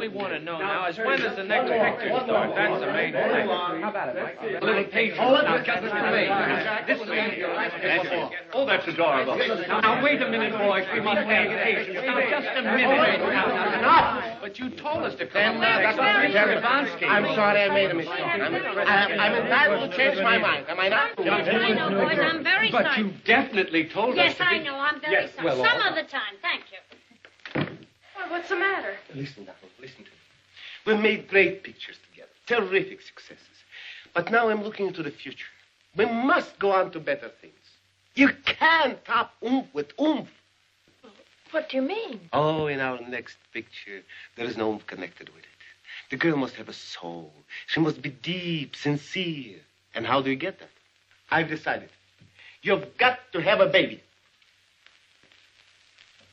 we want to know now is when does the next picture start? That's the main thing. How about it, Mike? A little patience. Now, just for me. Oh, that's adorable. Now, wait a minute, boys. We must have patience. Now, just a minute. Enough. But you told us to come. That's I'm sorry I made a mistake. I'm entitled to change my mind. Am I not? Yes, I know, boys. I'm very sorry. But you definitely told us Yes, to I know. I'm very sorry. well, Some other time. Thank you. Well, what's the matter? Listen, Dakin, listen to me. We've made great pictures together. Terrific successes. But now I'm looking into the future. We must go on to better things. You can't top oomph with oomph. What do you mean? Oh, in our next picture, there is no oomph connected with it. The girl must have a soul. She must be deep, sincere. And how do you get that? I've decided. You've got to have a baby.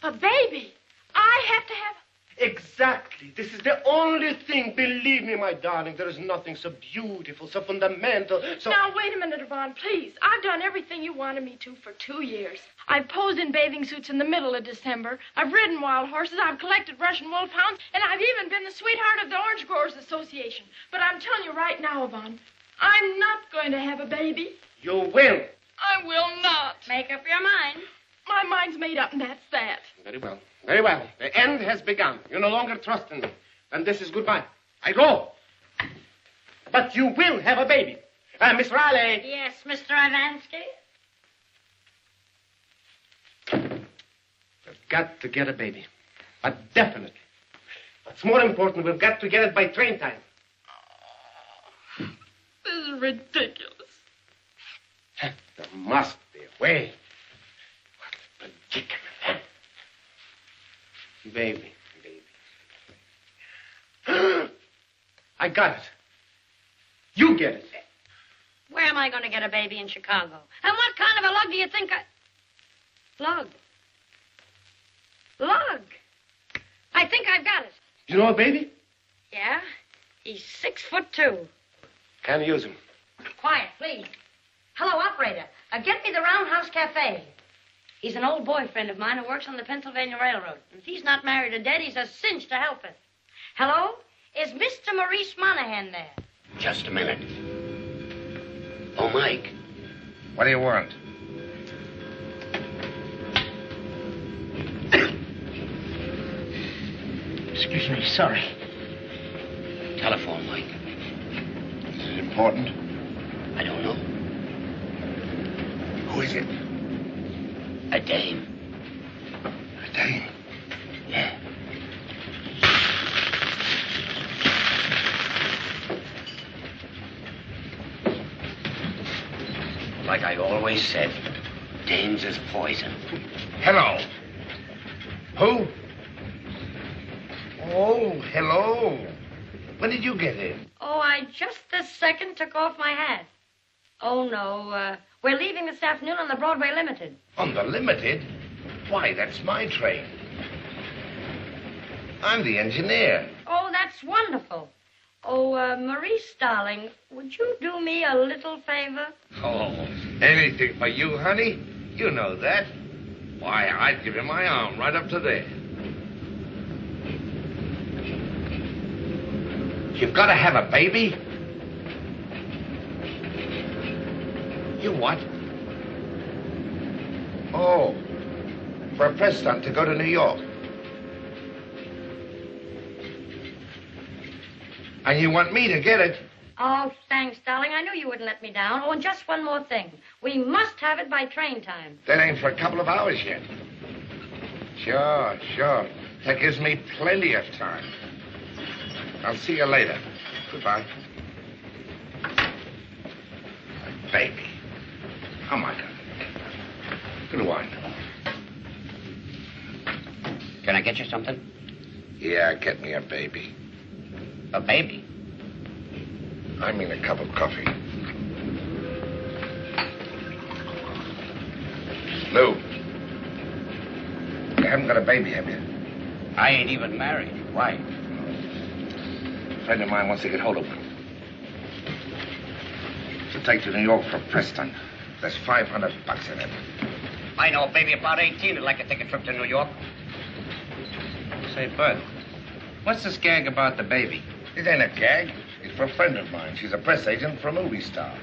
A baby? I have to have... Exactly. This is the only thing. Believe me, my darling, there is nothing so beautiful, so fundamental, so... Now, wait a minute, Yvonne, please. I've done everything you wanted me to for 2 years. I've posed in bathing suits in the middle of December. I've ridden wild horses. I've collected Russian wolfhounds. And I've even been the sweetheart of the Orange Growers Association. But I'm telling you right now, Yvonne, I'm not going to have a baby. You will. I will not. Make up your mind. My mind's made up, and that's that. Very well. Very well. The end has begun. You no longer trust in me. And this is goodbye. I go. But you will have a baby. Miss Riley. Yes, Mr. Ivansky? We've got to get a baby. But definitely. What's more important, we've got to get it by train time. This is ridiculous. There must be a way. What a predicament. Baby. I got it. You get it. Where am I going to get a baby in Chicago? And what kind of a lug do you think I... Lug? Lug? I think I've got it. You know a baby? Yeah? He's 6'2". Can't use him. Quiet, please. Hello, operator. Get me the Roundhouse Cafe. He's an old boyfriend of mine who works on the Pennsylvania Railroad. If he's not married or dead, he's a cinch to help it. Hello? Is Mr. Maurice Monahan there? Just a minute. Oh, Mike. What do you want? Excuse me, sorry. Telephone, Mike. Is it important? I don't know. Who is it? A dame. A dame? Yeah. Like I always said, dames is poison. Hello. Who? Oh, hello. When did you get in? Oh, I just this second took off my hat. Oh, no. We're leaving this afternoon on the Broadway Limited. On the Limited? Why, that's my train. I'm the engineer. Oh, that's wonderful. Oh, Maurice, darling, would you do me a little favor? Oh, anything for you, honey. You know that. Why, I'd give you my arm right up to there. You've got to have a baby? You what? Oh, for a press stunt to go to New York. And you want me to get it? Oh, thanks, darling. I knew you wouldn't let me down. Oh, and just one more thing. We must have it by train time. That ain't for a couple of hours yet. Sure. That gives me plenty of time. I'll see you later. Goodbye. My baby. Oh, my God. Good one. Can I get you something? Yeah, get me a baby. A baby? I mean a cup of coffee. Lou, you haven't got a baby, have you? I ain't even married. Why? A friend of mine wants to get hold of one. To take to New York for a press stunt. There's $500 in it. I know a baby about 18 who'd like to take a trip to New York. Say, Bert, What's this gag about the baby? It ain't a gag. It's for a friend of mine. She's a press agent for a movie star.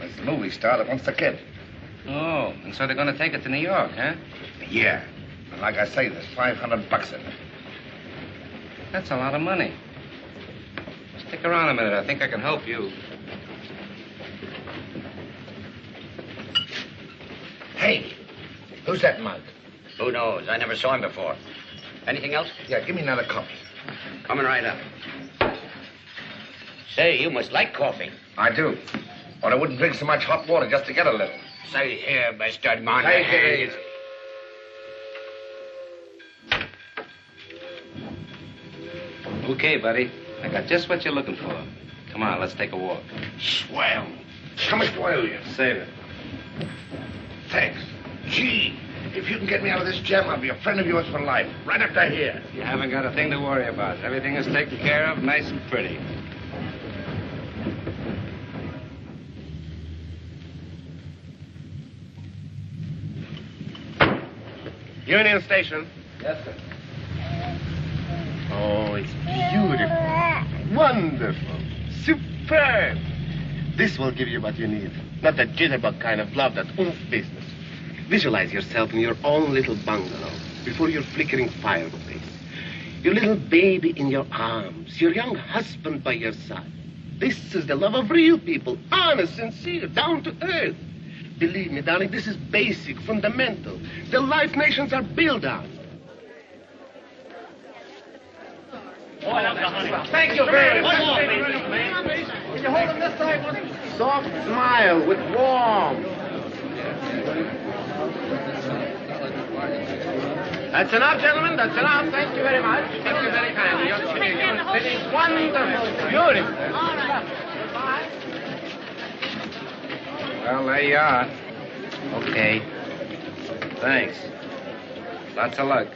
It's the movie star that wants the kid. Oh, and so they're going to take it to New York, huh? Yeah. And like I say, there's $500 in it. That's a lot of money. Stick around a minute. I think I can help you. Hey, who's that mug? Who knows? I never saw him before. Anything else? Yeah, give me another coffee. Coming right up. Say, you must like coffee. I do. Or I wouldn't drink so much hot water just to get a little. Say here, Mr. Monahan. Take it easy. Okay, buddy. I got just what you're looking for. Come on, let's take a walk. Swell. How much do I owe you? Save it. Thanks. Gee, if you can get me out of this jam, I'll be a friend of yours for life. Right up to here. You haven't got a thing to worry about. Everything is taken care of, nice and pretty. Union Station. Yes, sir. Oh, it's beautiful. Wonderful. Superb. This will give you what you need. Not that jitterbug kind of love, that oomph business. Visualize yourself in your own little bungalow before your flickering fireplace. Your little baby in your arms. Your young husband by your side. This is the love of real people. Honest, sincere, down to earth. Believe me, darling, this is basic, fundamental. The life nations are built on. Thank you very much. Can you hold him this side? Soft smile with warmth. That's enough, gentlemen. That's enough. Thank you very much. Thank you very kindly. You're sitting wonderful. Beautiful. All right. Well, there you are. Okay. Thanks. Lots of luck.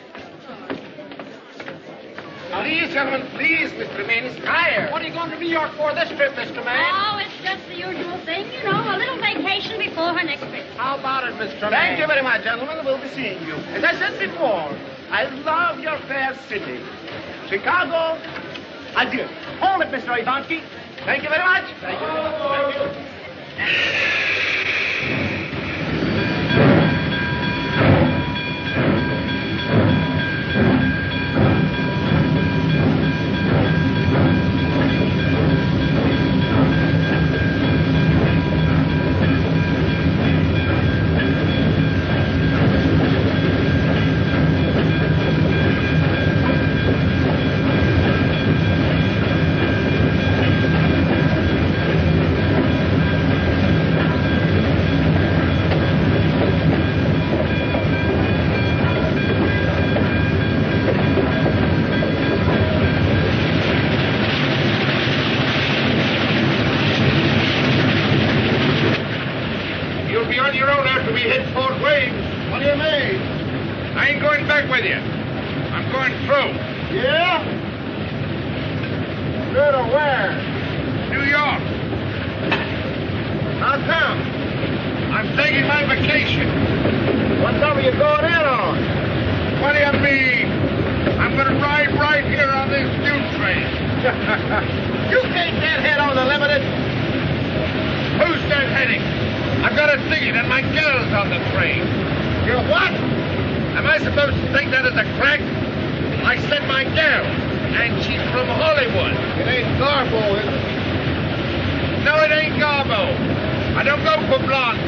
Please, gentlemen, please, Mr. Maine is tired. What are you going to New York for this trip, Mr. Maine? Oh, it's just the usual thing, you know, a little vacation before her next trip. How about it, Mr. Maine? Thank you very much, gentlemen. We'll be seeing you. As I said before, I love your fair city. Chicago, adieu. Hold it, Mr. Ivansky. Thank you very much. Thank you. Thank you. You can't get head on the Limited. Who's that heading? I've got a ticket and my girl's on the train. Your what? Am I supposed to take that as a crack? I said my girl, and she's from Hollywood. It ain't Garbo, is it? No, it ain't Garbo. I don't go for blonde.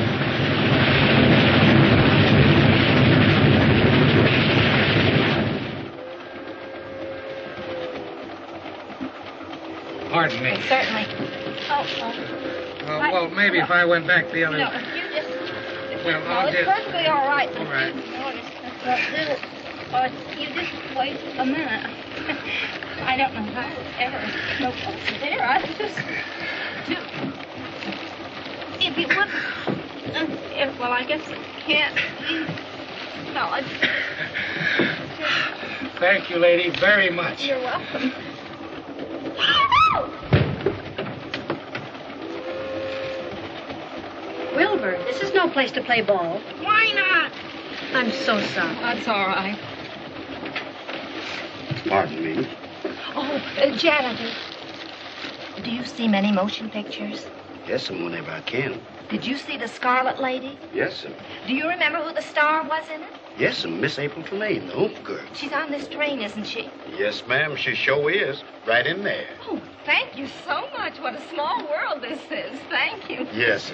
Pardon me. Certainly. Well, maybe if I went back the other... No, you just... Well, no, I'll it's just... perfectly all right. All right. You just wait a minute. I don't know how ever... No, what's there? I just... If you would... well, I guess I can't. No, Thank you, lady, very much. You're welcome. Wilbur, this is no place to play ball. Why not? I'm so sorry. That's all right. Pardon me. Janitor. Do you see many motion pictures? Yes, ma'am, whenever I can. Did you see The Scarlet Lady? Yes, ma'am. Do you remember who the star was in it? Yes, ma'am, Miss April Tremaine, the Hope Girl. She's on this train, isn't she? Yes, ma'am, she sure is. Right in there. Oh, thank you so much. What a small world this is. Thank you. Yes.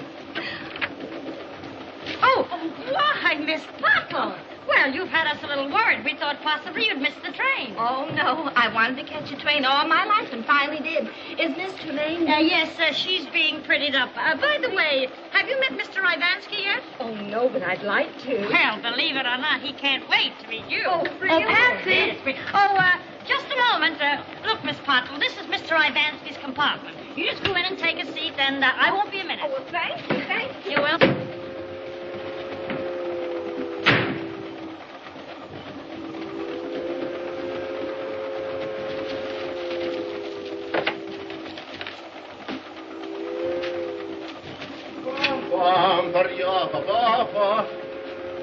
Oh, why, Miss Pottle? Well, you've had us a little worried. We thought possibly you'd missed the train. Oh, no. I wanted to catch a train all my life and finally did. Is Miss Tremaine? Yes, she's being prettied up. By the way, have you met Mr. Ivansky yet? Oh, no, but I'd like to. Well, believe it or not, he can't wait to meet you. Oh, really? Patsy. Just a moment. Look, Miss Pottle, this is Mr. Ivansky's compartment. You just go in and take a seat, and I won't be a minute. Oh, well, thank you. Thank you. You will.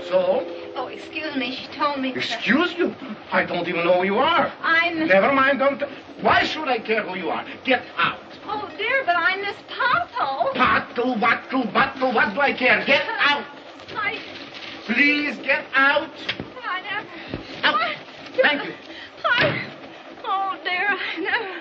So? Oh, excuse me. She told me. Excuse you? I don't even know who you are. I'm. Never mind, don't. Why should I care who you are? Get out. Oh, dear, but I'm Miss Pottle. Pottle, what do I care? Get out. Please get out. I never. Out. Thank you. Oh, dear, I never.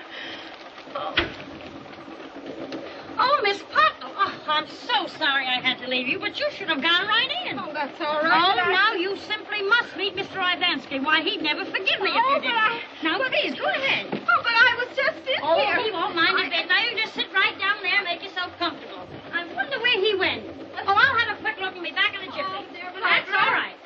Oh, Miss Pottle. Oh, I'm so sorry I had to leave you, but you should have gone right in. Oh, that's all right. Oh, now you simply must meet Mr. Ivansky. Why, he'd never forgive me if you didn't. Now, please, go ahead. Oh, but I was just in Oh, here. he won't mind a bit. Now, you just sit right down there and make yourself comfortable. I wonder where he went. Oh, I'll have a quick look and be back in a jiffy. Oh, dear, but That's all right.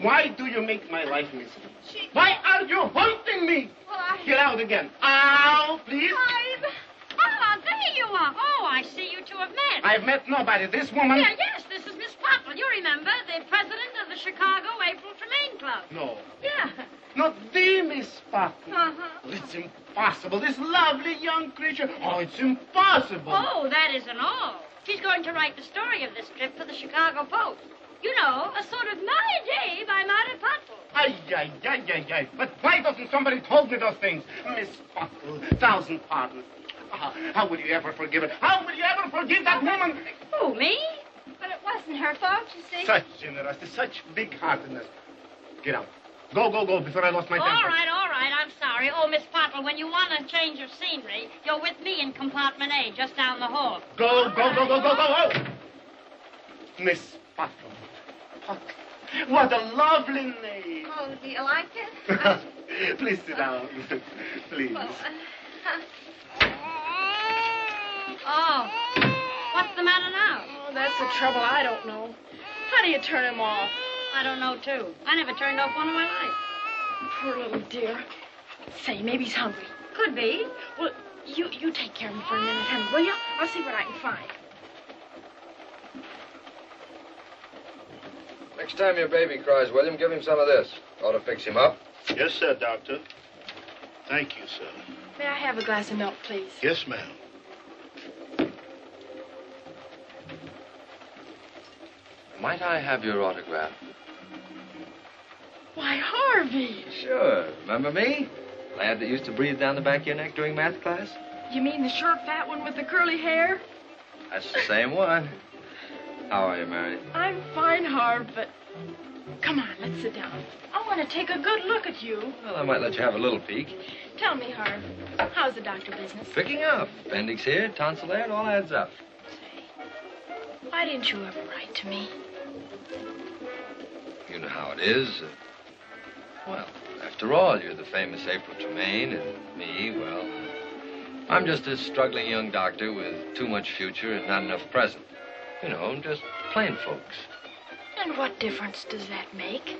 Why do you make my life miserable? Why are you haunting me? Well, Get out again. Out, please. Oh, there you are. Oh, I see you two have met. I've met nobody. This woman. Yes, this is Miss Pottle. You remember, the president of the Chicago April Tremaine Club. No. Yeah. Not the Miss Patton. Uh-huh. It's impossible. This lovely young creature. Oh, it's impossible. Oh, that isn't all. She's going to write the story of this trip for the Chicago Post. You know, a sort of My Day by Myra Pottle. Ay. But why doesn't somebody told me those things? Miss Pottle, 1,000 pardons. How will you ever forgive it? How will you ever forgive that woman? Who, me? But it wasn't her fault, you see. Such generosity, such big-heartedness. Get out. Go, before I lost my temper. All right. I'm sorry. Oh, Miss Pottle, when you want to change your scenery, you're with me in compartment A, just down the hall. Go. Miss Pottle. What a lovely name. Oh, do you like it? Please sit down. Please. Well, Oh, what's the matter now? Oh, that's the trouble. I don't know. How do you turn him off? I don't know, too. I never turned off one in my life. Poor little dear. Say, maybe he's hungry. Could be. Well, you take care of him for a minute, honey, will you? I'll see what I can find. Next time your baby cries, William, give him some of this. Ought to fix him up. Yes, sir, Doctor. Thank you, sir. May I have a glass of milk, please? Yes, ma'am. Might I have your autograph? Why, Harvey. Sure. Remember me? Lad that used to breathe down the back of your neck during math class? You mean the short, fat one with the curly hair? That's the same one. How are you, Mary? I'm fine, Harv, but... Come on, let's sit down. I want to take a good look at you. Well, I might let you have a little peek. Tell me, Harv, how's the doctor business? Picking up. Appendix here, tonsil there, it all adds up. Say, why didn't you ever write to me? You know how it is. Well, after all, you're the famous April Tremaine, and me, well, I'm just a struggling young doctor with too much future and not enough present. You know, just plain folks. And what difference does that make?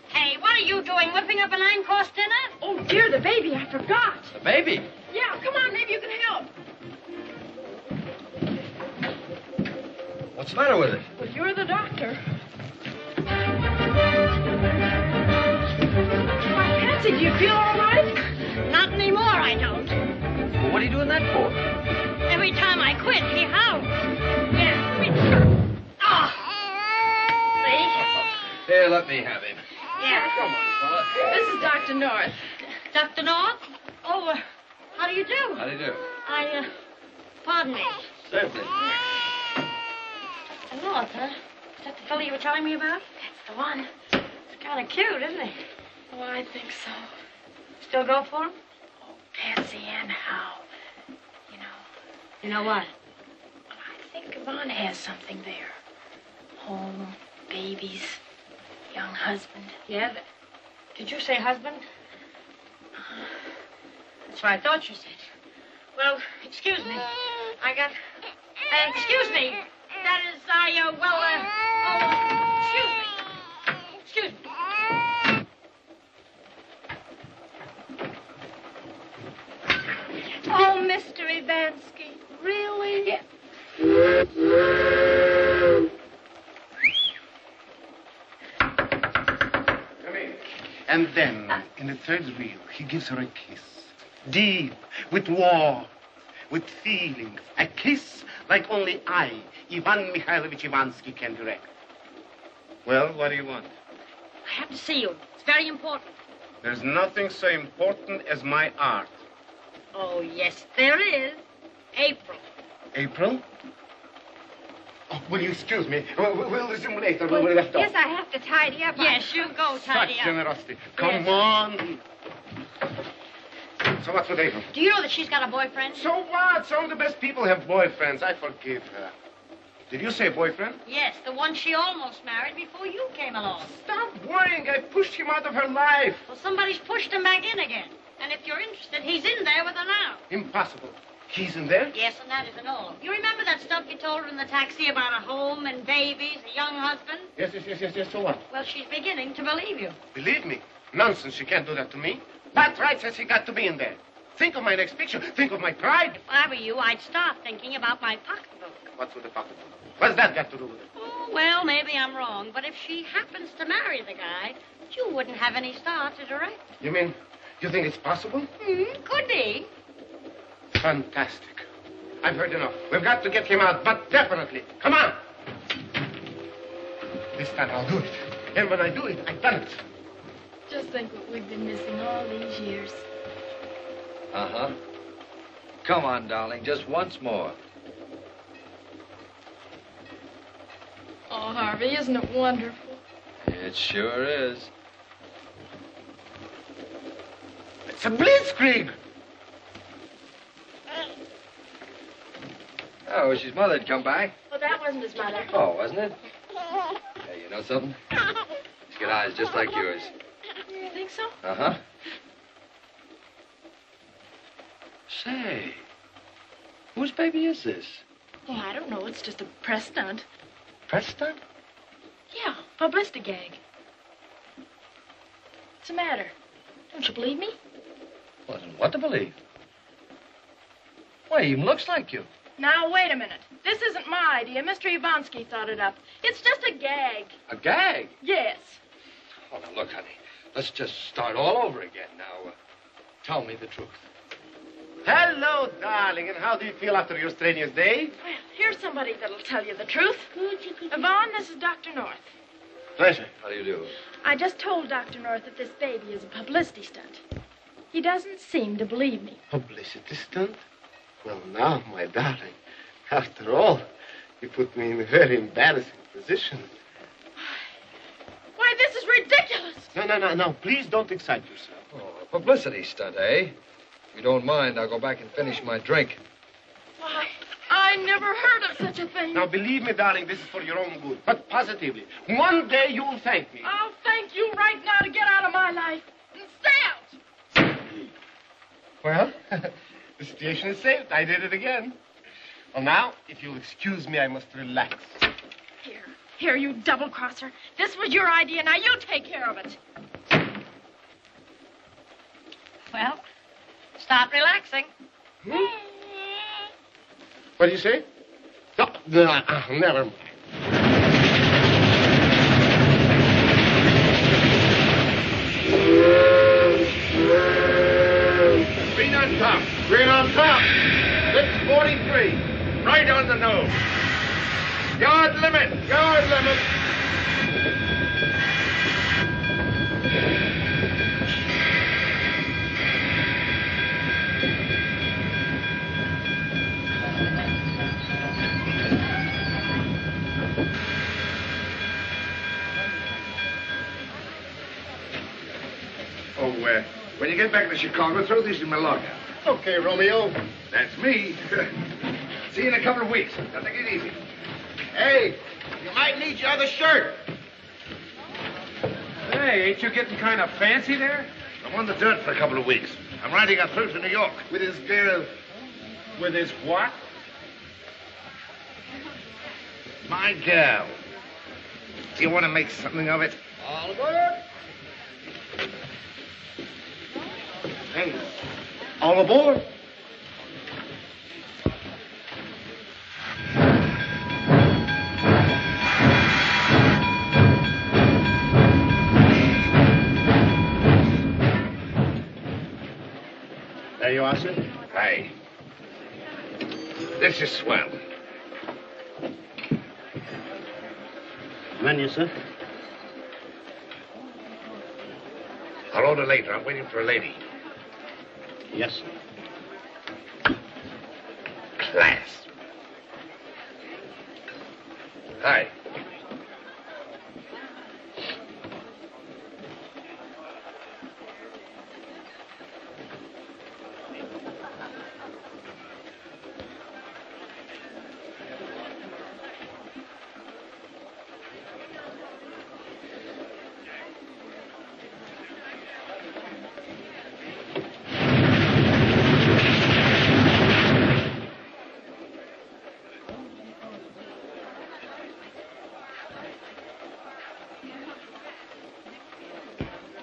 Hey, what are you doing, whipping up a 9-course dinner? Oh, dear, the baby, I forgot. The baby? Yeah, come on, maybe you can help. What's the matter with it? Well, you're the doctor. Why, Patsy, do you feel all right? Not anymore, I don't. Well, what are you doing that for? Every time I quit, he howls. Yeah. Oh. See? Here, let me have him. Yeah. Come on, fella. This is Dr. North. Dr. North? Oh, how do you do? How do you do? Pardon me. Certainly. Dr. North, huh? Is that the fellow you were telling me about? That's the one. It's kind of cute, isn't he? Oh, I think so. Still go for him? Oh, Patsy and Hal. You know what? Well, I think Yvonne has something there. Home, babies, young husband. Yeah? Did you say husband? That's what I thought you said. Well, excuse me. Excuse me. That is, excuse me. Excuse me. Oh, Mr. Ivansky. Really? Yeah. Come in. And then, in the third reel, he gives her a kiss. Deep, with warmth, with feelings. A kiss like only I, Ivan Mikhailovich Ivansky, can direct. Well, what do you want? I have to see you. It's very important. There's nothing so important as my art. Oh, yes, there is. April. April? Oh, will you excuse me? We'll resume later when we left off. Yes, I have to tidy up. Yes, you go tidy Such up. generosity. Come Yes. on. So what's with April? Do you know that she's got a boyfriend? So what? Some of the best people have boyfriends. I forgive her. Did you say boyfriend? Yes, the one she almost married before you came along. Stop worrying. I pushed him out of her life. Well, somebody's pushed him back in again. And if you're interested, he's in there with her now. Impossible. He's in there? Yes, and that isn't all. You remember that stuff you told her in the taxi about a home and babies, a young husband? Yes. So what? Well, she's beginning to believe you. Believe me. Nonsense. She can't do that to me. What right has he got to be in there? Think of my next picture. Think of my pride. If I were you, I'd start thinking about my pocketbook. What's with the pocketbook? What's that got to do with it? Oh, well, maybe I'm wrong, but if she happens to marry the guy, you wouldn't have any star to direct. You mean, you think it's possible? Could be. Fantastic. I've heard enough. We've got to get him out, but definitely. Come on. This time I'll do it. And when I do it, I've done it. Just think what we've been missing all these years. Uh-huh. Come on, darling, just once more. Oh, Harvey, isn't it wonderful? It sure is. It's a blitzkrieg. Oh, his mother'd come back. Well, that wasn't his mother. Oh, wasn't it? Hey, you know something? He's got eyes just like yours. You think so? Uh-huh. Say, whose baby is this? Oh, I don't know. It's just a press stunt. Press stunt? Yeah, publicity gag. What's the matter? Don't you believe me? Well, then what to believe? Why, he even looks like you. Now, wait a minute. This isn't my idea. Mr. Ivansky thought it up. It's just a gag. A gag? Yes. Oh, now, look, honey. Let's just start all over again now. Tell me the truth. Hello, darling. And how do you feel after your strenuous day? Well, here's somebody that'll tell you the truth. Yvonne, this is Dr. North. Pleasure. How do you do? I just told Dr. North that this baby is a publicity stunt. He doesn't seem to believe me. Publicity stunt? Well, now, my darling, after all, you put me in a very embarrassing position. Why, this is ridiculous. No. Please don't excite yourself. Oh, a publicity stunt, eh? If you don't mind, I'll go back and finish my drink. Why, I never heard of such a thing. Now, believe me, darling, this is for your own good. But positively, one day you'll thank me. I'll thank you right now to get out of my life and stay out. Well, the situation is saved. I did it again. Well, now, if you'll excuse me, I must relax. Here, you double-crosser. This was your idea. Now you take care of it. Well, start relaxing. What do you say? No, never mind. Green on top. Green on top. 643. Right on the nose. Yard limit. Yard limit. When you get back to Chicago, throw these in my locker. Okay, Romeo. That's me. See you in a couple of weeks. Now, take it easy. Hey, you might need your other shirt. Hey, ain't you getting kind of fancy there? I'm on the dirt for a couple of weeks. I'm riding up through to New York. With his girl. With his what? My girl. Do you want to make something of it? All aboard. Hey, All aboard. There you are, sir. Hey. This is swell. Menu, sir. I'll order later. I'm waiting for a lady. Yes, sir. Class. Hi.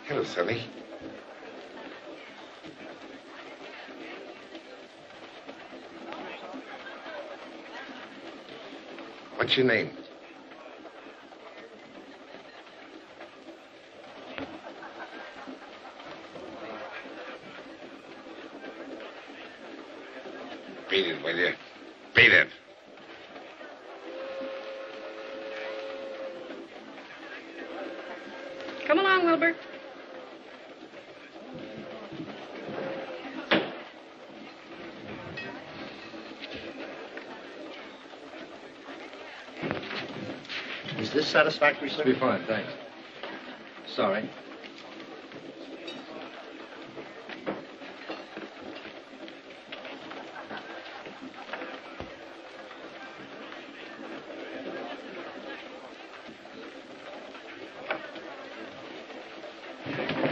Hello, Sonny. What's your name? Beat it, will you? Beat it. Come along, Wilbur. Is this satisfactory, sir? Be fine, thanks. Sorry.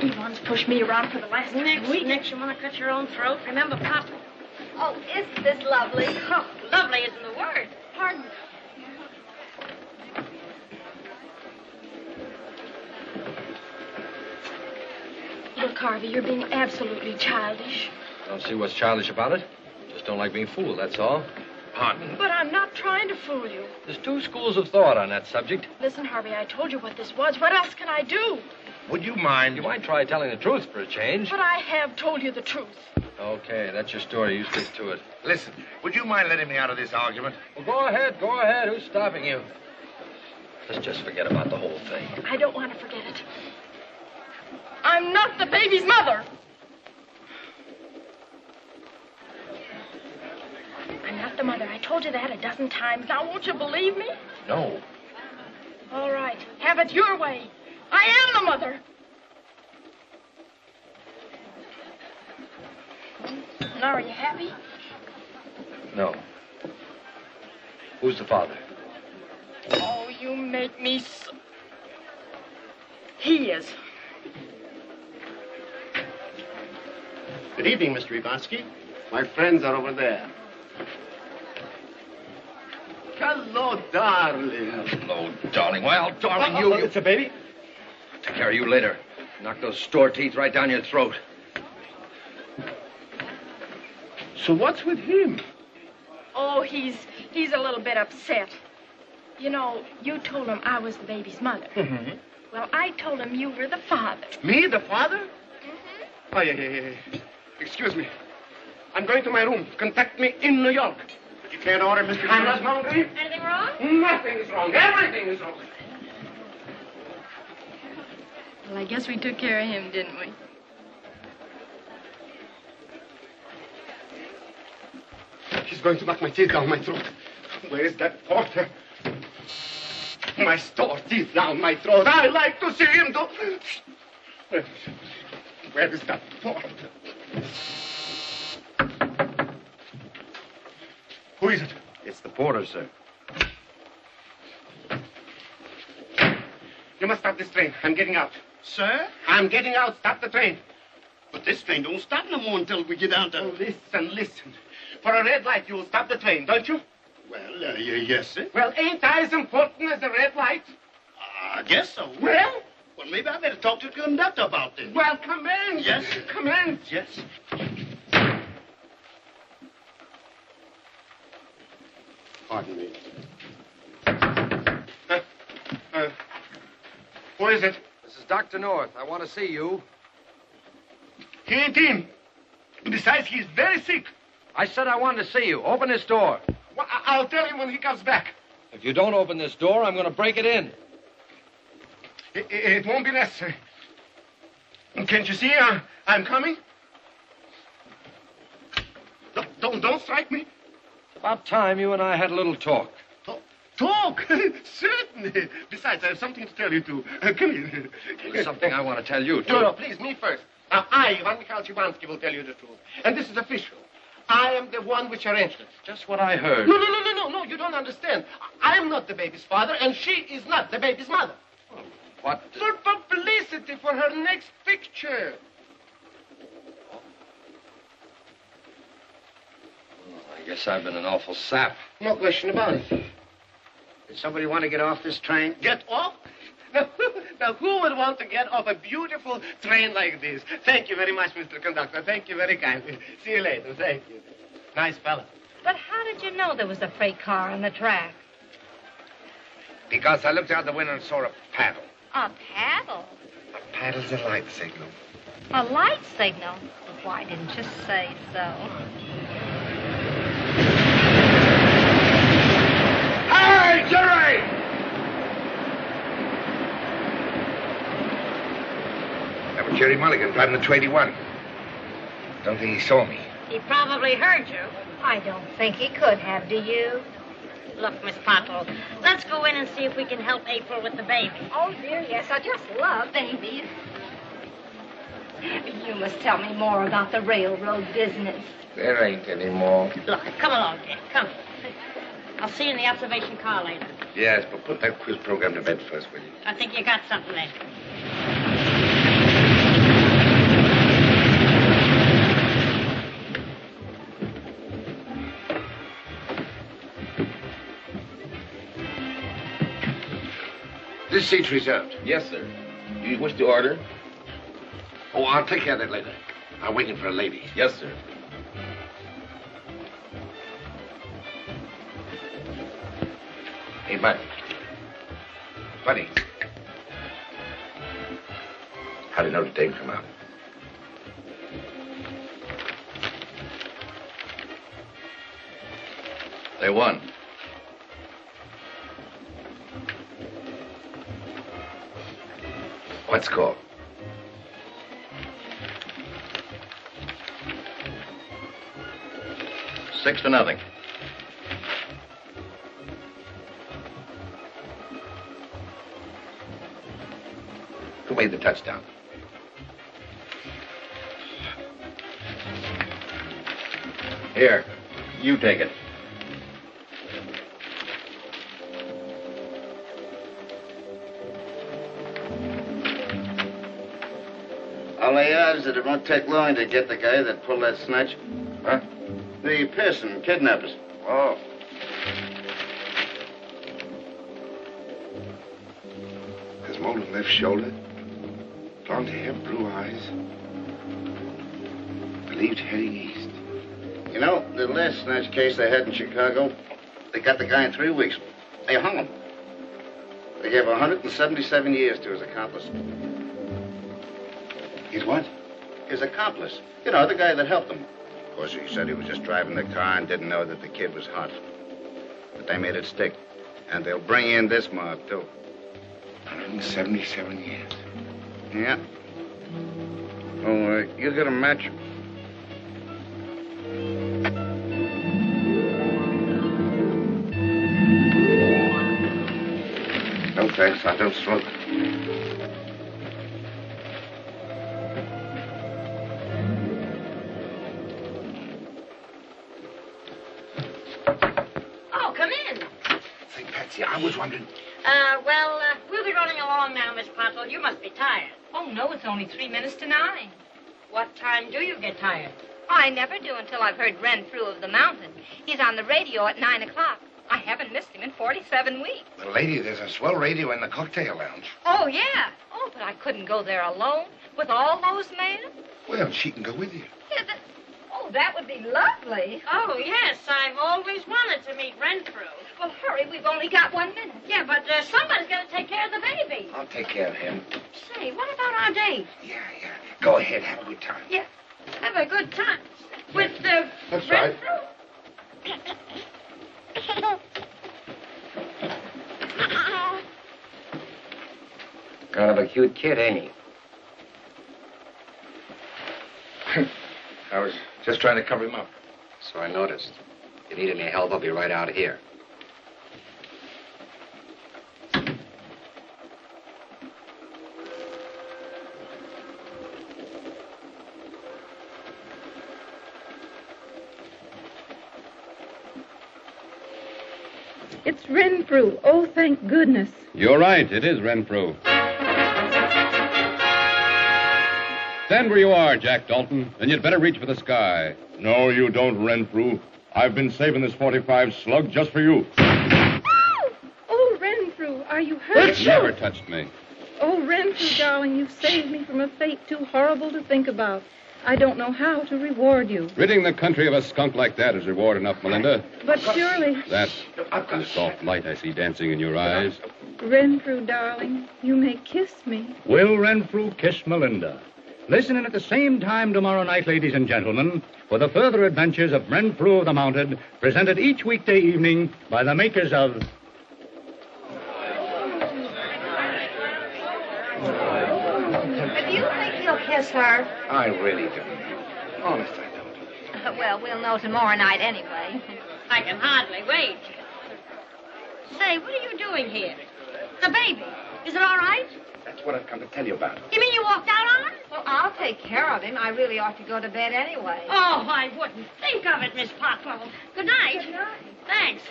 Yvonne's pushed me around for the last week. Next, you want to cut your own throat? Remember, Pop? Oh, isn't this lovely? Oh, lovely isn't the word. Pardon. Look, Harvey, you're being absolutely childish. Don't see what's childish about it. Just don't like being fooled, that's all. Pardon? But I'm not trying to fool you. There's two schools of thought on that subject. Listen, Harvey, I told you what this was. What else can I do? Would you mind? You might try telling the truth for a change. But I have told you the truth. Okay, that's your story. You stick to it. Listen, would you mind letting me out of this argument? Well, go ahead, go ahead. Who's stopping you? Let's just forget about the whole thing. I don't want to forget it. I'm not the baby's mother. I'm not the mother. I told you that a dozen times. Now, won't you believe me? No. All right. Have it your way. I am the mother. Now, are you happy? No. Who's the father? Oh, you make me so... He is. Good evening, Mr. Ivansky. My friends are over there. Hello, darling. Hello, darling. Well, darling, you... It's a baby? Take care of you later. Knock those store teeth right down your throat. So what's with him? Oh, he's a little bit upset. You know, you told him I was the baby's mother. Mm-hmm. Well, I told him you were the father. Me, the father? Mm-hmm. Oh, yeah. Excuse me. I'm going to my room. Contact me in New York. You can't order Mr. Conrad's hungry? Anything wrong? Nothing is wrong. Everything is wrong. Well, I guess we took care of him, didn't we? He's going to knock my teeth down my throat. Where is that porter? My store teeth down my throat. I like to see him do... Where is that porter. Who is it? It's the porter, sir. You must stop this train. I'm getting out. Sir? I'm getting out. Stop the train. But this train don't stop no more until we get down to... Oh, listen. For a red light, you will stop the train, don't you? Well, yes, sir. Well, ain't I as important as the red light? I guess so. Well, maybe I better talk to the conductor about this. Well, come in. Yes. Come in. Yes. Pardon me. Who is it? This is Dr. North. I want to see you. He ain't in. Besides, he's very sick. I said I wanted to see you. Open this door. Well, I'll tell him when he comes back. If you don't open this door, I'm going to break it in. It won't be necessary. Can't you see I'm coming? Look, don't strike me. About time you and I had a little talk. Talk? Certainly. Besides, I have something to tell you, too. Come in. There's something I want to tell you, too. No, please, me first. Now, I, Ivan Mikhailov, will tell you the truth. And this is official. I am the one which arranged it. Just what I heard. No, you don't understand. I am not the baby's father, and she is not the baby's mother. What? For publicity for her next picture. I guess I've been an awful sap. No question about it. Did somebody want to get off this train? Get off? Now, who would want to get off a beautiful train like this? Thank you very much, Mr. Conductor. Thank you very kindly. See you later. Thank you. Nice fella. But how did you know there was a freight car on the track? Because I looked out the window and saw a paddle. A paddle? A paddle's a light signal. A light signal? Well, why didn't you say so? Hey, Jerry! That was Jerry Mulligan driving the 281. Don't think he saw me. He probably heard you. I don't think he could have, do you? Look, Miss Pottle, let's go in and see if we can help April with the baby. Oh, dear, yes. I just love babies. You must tell me more about the railroad business. There ain't any more. Look, come along, dear. Come. I'll see you in the observation car later. Yes, but put that quiz program to bed first, will you? I think you got something there. This seat's reserved. Yes, sir. Do you wish to order? Oh, I'll take care of that later. I'm waiting for a lady. Yes, sir. Hey, Bud. Buddy. How did Notre Dame come out? They won. What score? Six to nothing. Who made the touchdown? Here, you take it. All the odds that it won't take long to get the guy that pulled that snatch. Huh? The Pearson kidnappers. Oh. His molded left shoulder, blonde hair, blue eyes. Believed heading east. You know, the last snatch case they had in Chicago, they got the guy in 3 weeks. They hung him. They gave 177 years to his accomplice. His what? His accomplice. You know, the guy that helped them. Of course, he said he was just driving the car and didn't know that the kid was hot. But they made it stick. And they'll bring in this mob, too. 177 years. Yeah. Oh, you get a match? No, thanks. I don't smoke. Patsy, I was wondering. We'll be running along now, Miss Pottle. You must be tired. Oh, no, it's only 3 minutes to 9. What time do you get tired? I never do until I've heard Renfrew of the Mountain. He's on the radio at 9 o'clock. I haven't missed him in 47 weeks. Well, lady, there's a swell radio in the cocktail lounge. Oh, yeah. Oh, but I couldn't go there alone with all those men. Well, she can go with you. Yeah, that would be lovely. Oh, yes. I've always wanted to meet Renfrew. Well, hurry. We've only got 1 minute. Yeah, but somebody's got to take care of the baby. I'll take care of him. Say, what about our date? Yeah. Go ahead, have a good time. Yeah, have a good time. With That's Renfrew? Kind of a cute kid, ain't he? I was just trying to cover him up. So I noticed. If you need any help, I'll be right out here. It's Renfrew. Oh, thank goodness. You're right. It is Renfrew. Stand where you are, Jack Dalton, and you'd better reach for the sky. No, you don't, Renfrew. I've been saving this 45 slug just for you. Oh, Renfrew, are you hurt? It never touched me. Oh, Renfrew, darling, you've saved me from a fate too horrible to think about. I don't know how to reward you. Ridding the country of a skunk like that is reward enough, Melinda. But surely... That and the soft light I see dancing in your eyes. Renfrew, darling, you may kiss me. Will Renfrew kiss Melinda? Listen in at the same time tomorrow night, ladies and gentlemen, for the further adventures of Renfrew of the Mounted, presented each weekday evening by the makers of... Do you think he'll kiss her? I really don't. Honest, I don't. Well, we'll know tomorrow night anyway. I can hardly wait. Say, what are you doing here? The baby. Is it all right? That's what I've come to tell you about. You mean you walked out on it? Well, I'll take care of him. I really ought to go to bed anyway. Oh, I wouldn't think of it, Miss Potwell. Good night. Good night. Thanks.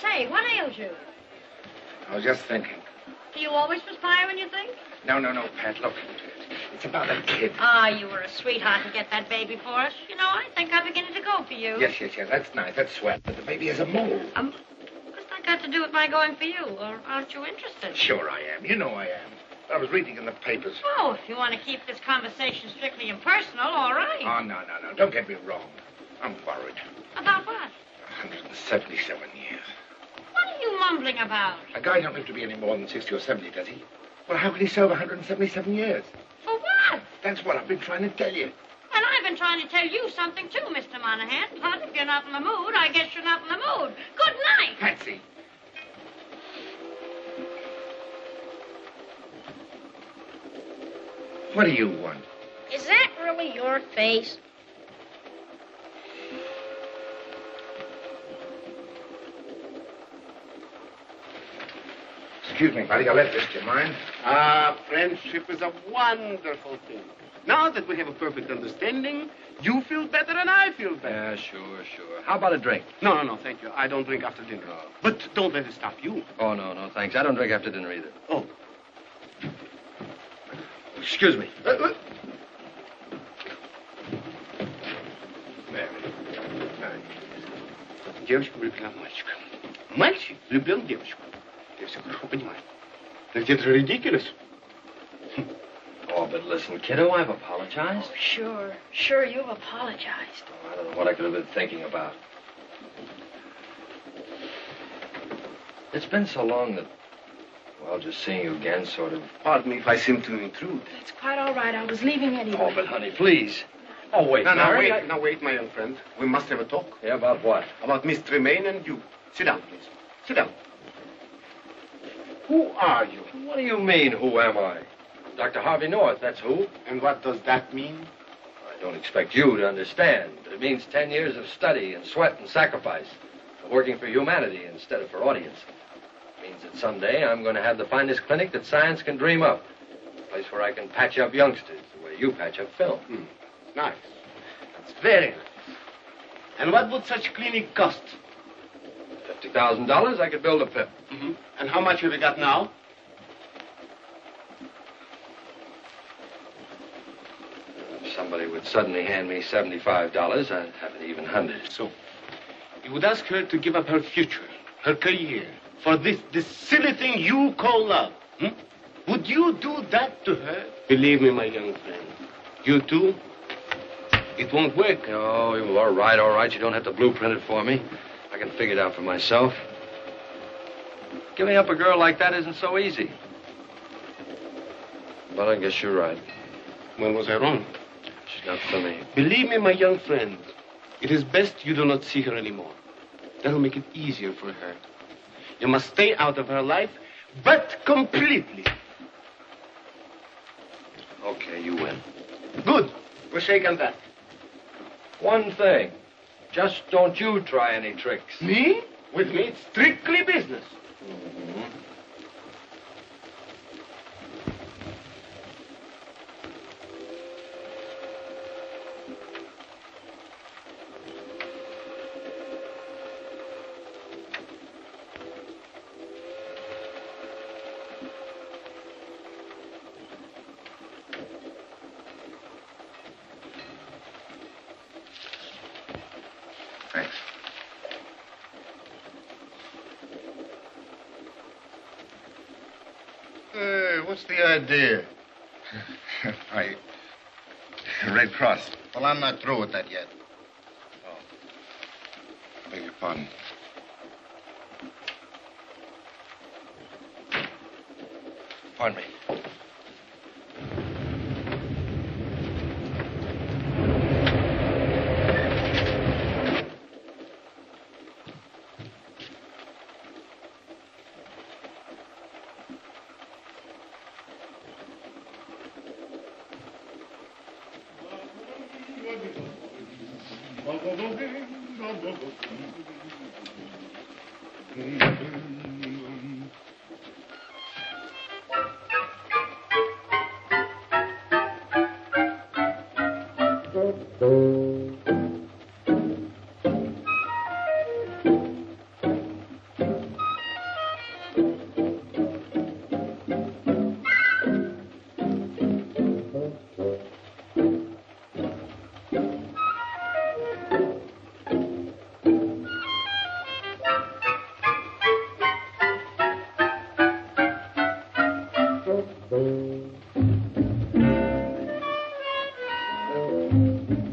Say, what ails you? I was just thinking. Do you always perspire when you think? No, Pat, look. It's about that kid. Ah, you were a sweetheart to get that baby for us. You know, I think I'm beginning to go for you. Yes. That's nice. That's swell. But the baby has a mole. What's that got to do with my going for you? Or aren't you interested? Sure I am. You know I am. I was reading in the papers. Oh, if you want to keep this conversation strictly impersonal, all right. Oh, no. Don't get me wrong. I'm worried. About what? 177 years. What are you mumbling about? A guy don't live to be any more than 60 or 70, does he? Well, how can he serve 177 years? For what? That's what I've been trying to tell you. And I've been trying to tell you something, too, Mr. Monahan. But if you're not in the mood, I guess you're not in the mood. Good night. Patsy. What do you want? Is that really your face? Excuse me, buddy. I left this. Do you mind? Friendship is a wonderful thing. Now that we have a perfect understanding, you feel better and I feel better. Yeah, sure. How about a drink? No, thank you. I don't drink after dinner. Oh. But don't let it stop you. Oh, no, thanks. I don't drink after dinner either. Oh. Excuse me. Девочка влюблена в мальчика. Мальчик влюблен в девочку. Ты все хорошо понимаешь. Так это же ridiculous. Oh, but listen, kiddo, I've apologized. Oh, sure, you've apologized. I don't know what I could have been thinking about. It's been so long that, well, just seeing you again sort of... Pardon me if I seem to intrude. It's quite all right. I was leaving anyway. Oh, but honey, please. Oh, wait. Now, wait, my young friend. We must have a talk. Yeah, about what? About Miss Tremaine and you. Sit down, please. Sit down. Who are you? What do you mean, who am I? Dr. Harvey North, that's who. And what does that mean? I don't expect you to understand. It means 10 years of study and sweat and sacrifice. Working for humanity instead of for audience. It means that someday I'm going to have the finest clinic that science can dream up. A place where I can patch up youngsters the way you patch up film. Nice. That's very nice. And what would such clinic cost? $50,000, I could build a pit. Mm-hmm. And how much have you got now? If somebody would suddenly hand me $75, I'd have an even 100. So, you would ask her to give up her future, her career, for this silly thing you call love. Hmm? Would you do that to her? Believe me, my young friend. You too? It won't work. Oh, all right. You don't have to blueprint it for me. I can figure it out for myself. Giving up a girl like that isn't so easy. But I guess you're right. When was I wrong? She's not for me. Believe me, my young friend, it is best you do not see her anymore. That'll make it easier for her. You must stay out of her life, but completely. Okay, you win. Good. We'll shake on that. One thing. Just don't you try any tricks. Me? With me, it's strictly business. Mm-hmm. Thanks. What's the idea? Red Cross. Well, I'm not through with that yet. Oh. Beg your pardon. Pardon me.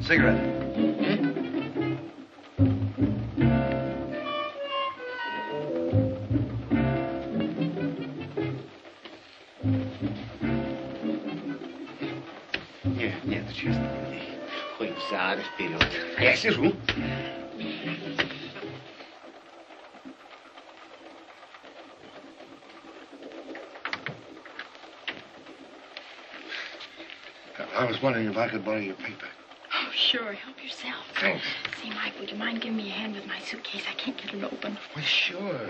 Cigarette. Нет, честно. Ой, сзади, вперед. А я сижу. I was wondering if I could borrow your paper. Oh, sure. Help yourself. Thanks. Say, Mike, would you mind giving me a hand with my suitcase? I can't get it open. Well, sure.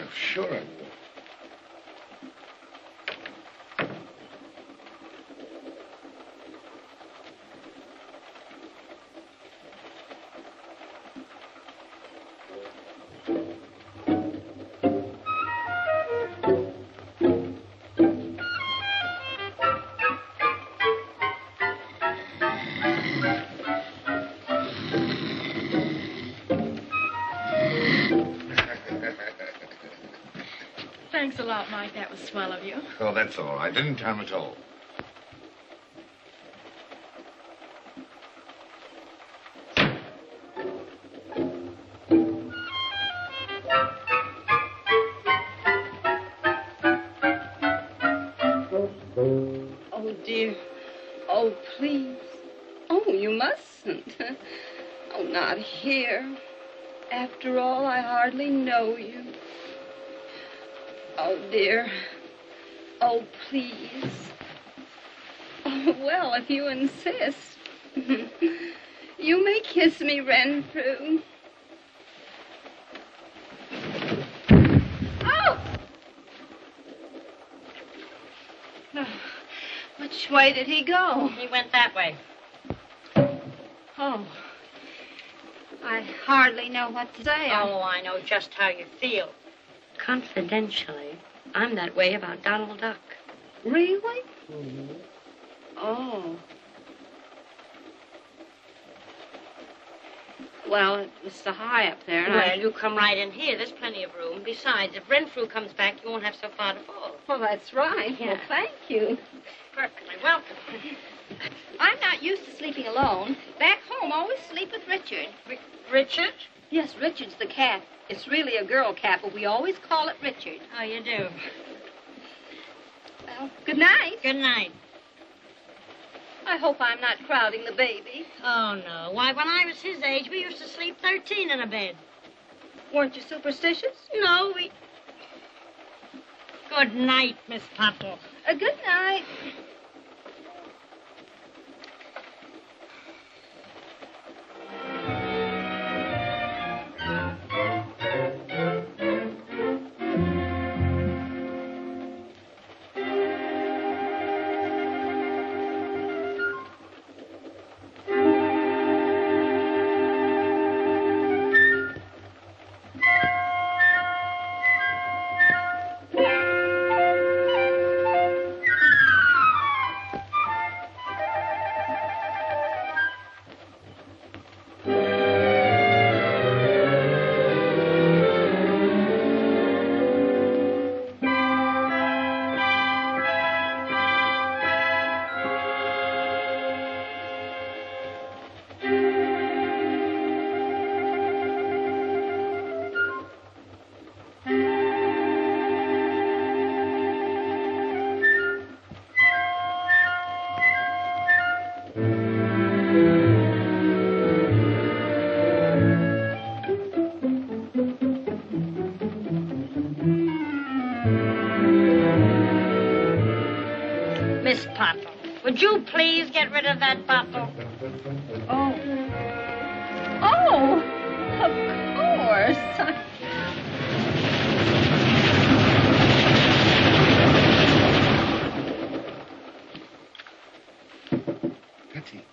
Thanks a lot, Mike. That was swell of you. Oh, that's all right. Didn't time at all. Oh, dear. Oh, please. Oh, you mustn't. Oh, not here. After all, I hardly know you. Oh, dear. Oh, please. Oh, well, if you insist. You may kiss me, Renfrew. Oh! Which way did he go? He went that way. Oh. I hardly know what to say. Oh, I know just how you feel. Confidentially, I'm that way about Donald Duck. Really? Oh. Well, it was so high up there. And Well, you come right in here. There's plenty of room. Besides, if Renfrew comes back, you won't have so far to fall. Well, that's right. Yeah. Well, thank you. Perfectly welcome. I'm not used to sleeping alone. Back home, I always sleep with Richard. Richard? Yes, Richard's the cat. It's really a girl cat, but we always call it Richard. How you do? Well, good night. Good night. I hope I'm not crowding the baby. Oh, no. Why, when I was his age, we used to sleep 13 in a bed. Weren't you superstitious? No, we... Good night, Miss Pottle. Good night. Miss Pottle, would you please get rid of that bottle? Oh. Oh, of course. Patsy.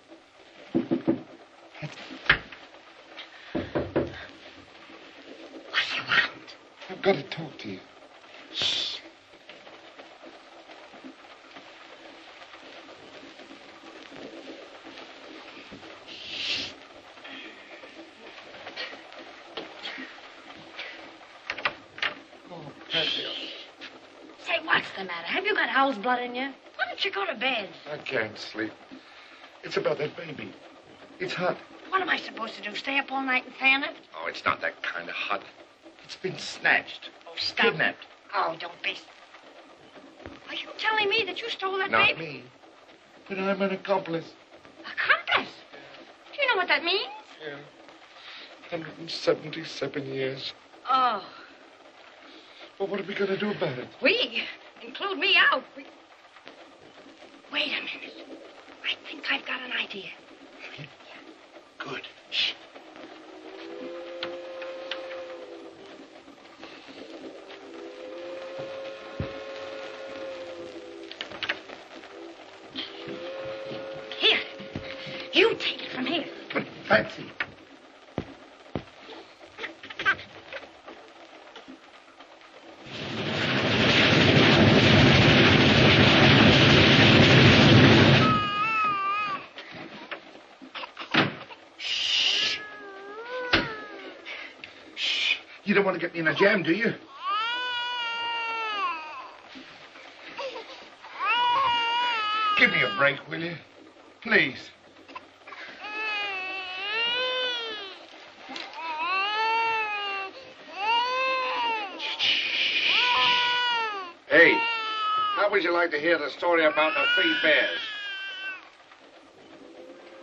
What do you want? I've got to talk to you. Shh. Say, what's the matter? Have you got Hal's blood in you? Why don't you go to bed? I can't sleep. It's about that baby. It's hot. What am I supposed to do? Stay up all night and fan it? Oh, it's not that kind of hot. It's been snatched. Oh, stop. Kidnapped. Oh, don't be. Are you telling me that you stole that Not baby? me. But I'm an accomplice. Accomplice? Do you know what that means? Yeah. 177 years. Oh, Well, what are we going to do about it? we include me out. Wait a minute. I think I've got an idea. Good. Shh. Here. You take it from here. But, Patsy. You don't want to get me in a jam, do you? Give me a break, will you? Please. Hey, how would you like to hear the story about the 3 bears?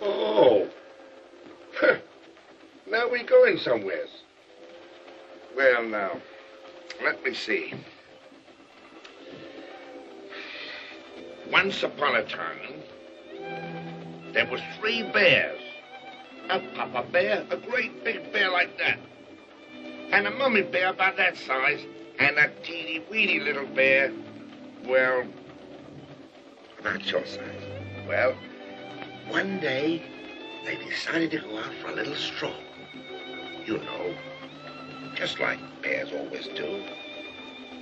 Oh. Now we're going somewhere. Well, now, let me see. Once upon a time, there was 3 bears. A papa bear, a great big bear like that. And a mummy bear about that size. And a teeny-weeny little bear, well, about your size. Well, one day, they decided to go out for a little stroll. You know, just like bears always do.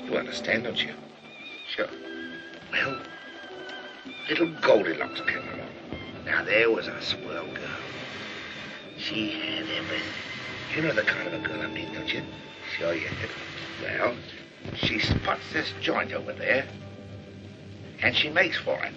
You understand, don't you? Sure. Well, little Goldilocks came along. Now, there was a swell girl. She had everything. You know the kind of a girl I mean, don't you? Sure you do. Well, she spots this joint over there, and she makes for it.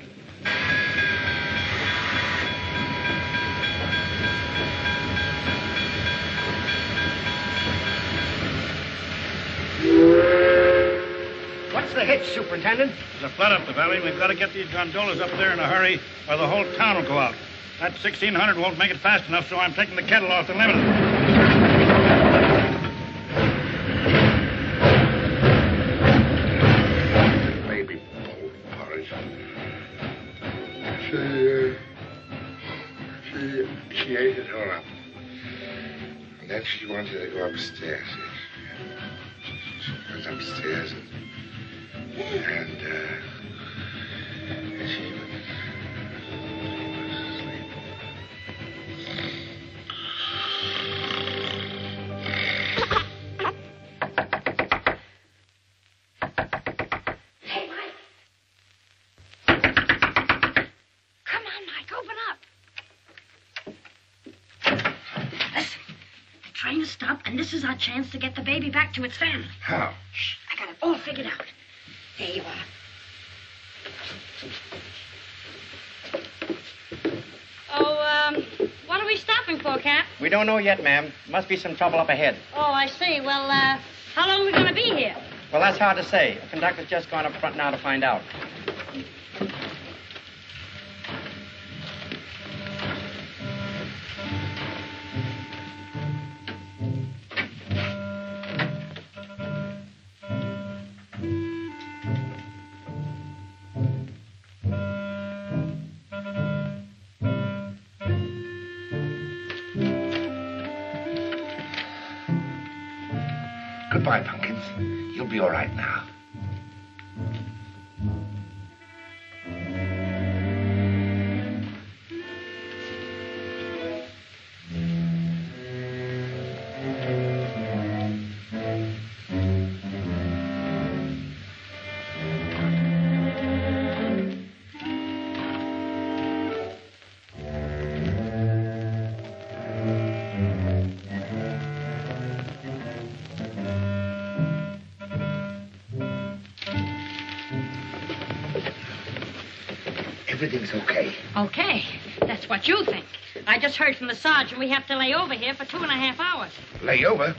What's the hitch, Superintendent? There's a flood up the valley. We've got to get these gondolas up there in a hurry, or the whole town will go out. That 1600 won't make it fast enough, so I'm taking the kettle off the limit. Baby bowl porridge. She ate it all up. And then she wanted to go upstairs. She goes upstairs and she was asleep. Hey, Mike. Come on, Mike, open up. Listen, the train has stopped, and this is our chance to get the baby back to its family. How? Shh, I got it all figured out. There you are. Oh, what are we stopping for, Cap? We don't know yet, ma'am. Must be some trouble up ahead. Oh, I see. Well, how long are we going to be here? Well, that's hard to say. The conductor's just gone up front now to find out. Goodbye, Pumpkins. You'll be all right now. Everything's okay. Okay. That's what you think. I just heard from the sergeant we have to lay over here for 2.5 hours. Lay over?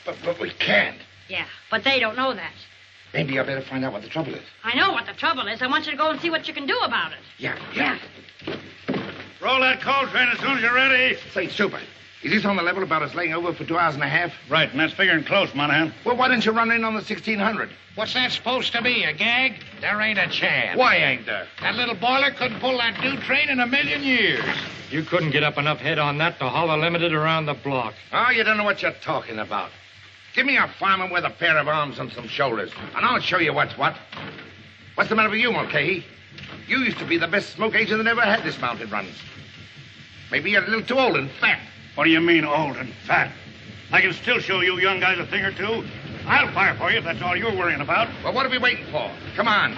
But we can't. Yeah, but they don't know that. Maybe I better find out what the trouble is. I know what the trouble is. I want you to go and see what you can do about it. Yeah. Roll that coal train as soon as you're ready. Say, Super, is this on the level about us laying over for 2 hours and a half? Right, and that's figuring close, Monahan. Well, why didn't you run in on the 1600? What's that supposed to be, a gag? There ain't a chance. Why ain't there? That little boiler couldn't pull that new train in 1,000,000 years. You couldn't get up enough head on that to haul a limited around the block. Oh, you don't know what you're talking about. Give me a fireman with a pair of arms and some shoulders, and I'll show you what's what. What's the matter with you, Mulcahy? You used to be the best smoke agent that ever had this mounted runs. Maybe you're a little too old and fat. What do you mean, old and fat? I can still show you young guys a thing or two. I'll fire for you if that's all you're worrying about. Well, what are we waiting for? Come on.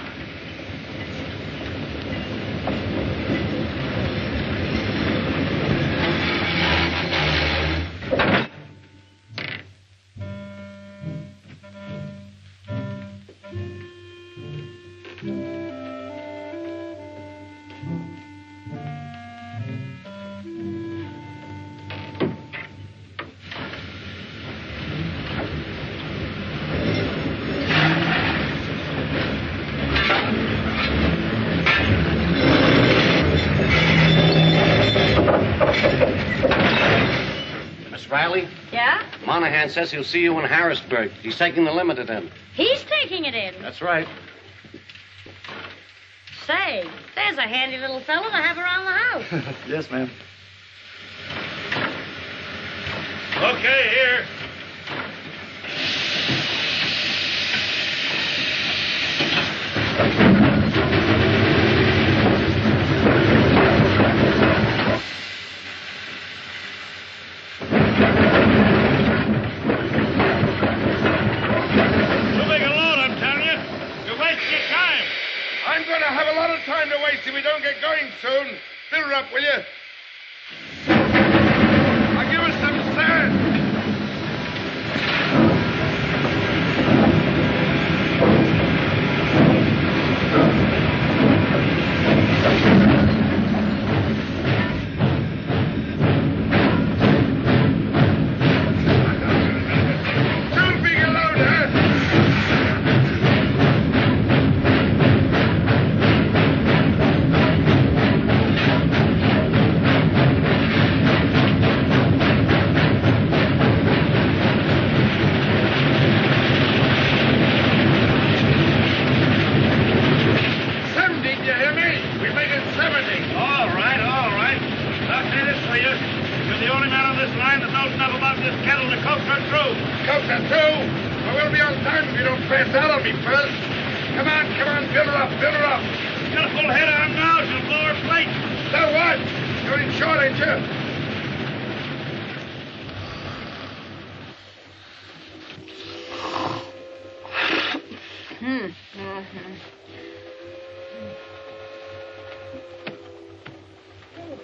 Yeah? Monahan says he'll see you in Harrisburg. He's taking the limited in. He's taking it in. That's right. Say, there's a handy little fellow to have around the house. Yes, ma'am. Okay, here. soon. Fill her up, will you? Now give us some sand.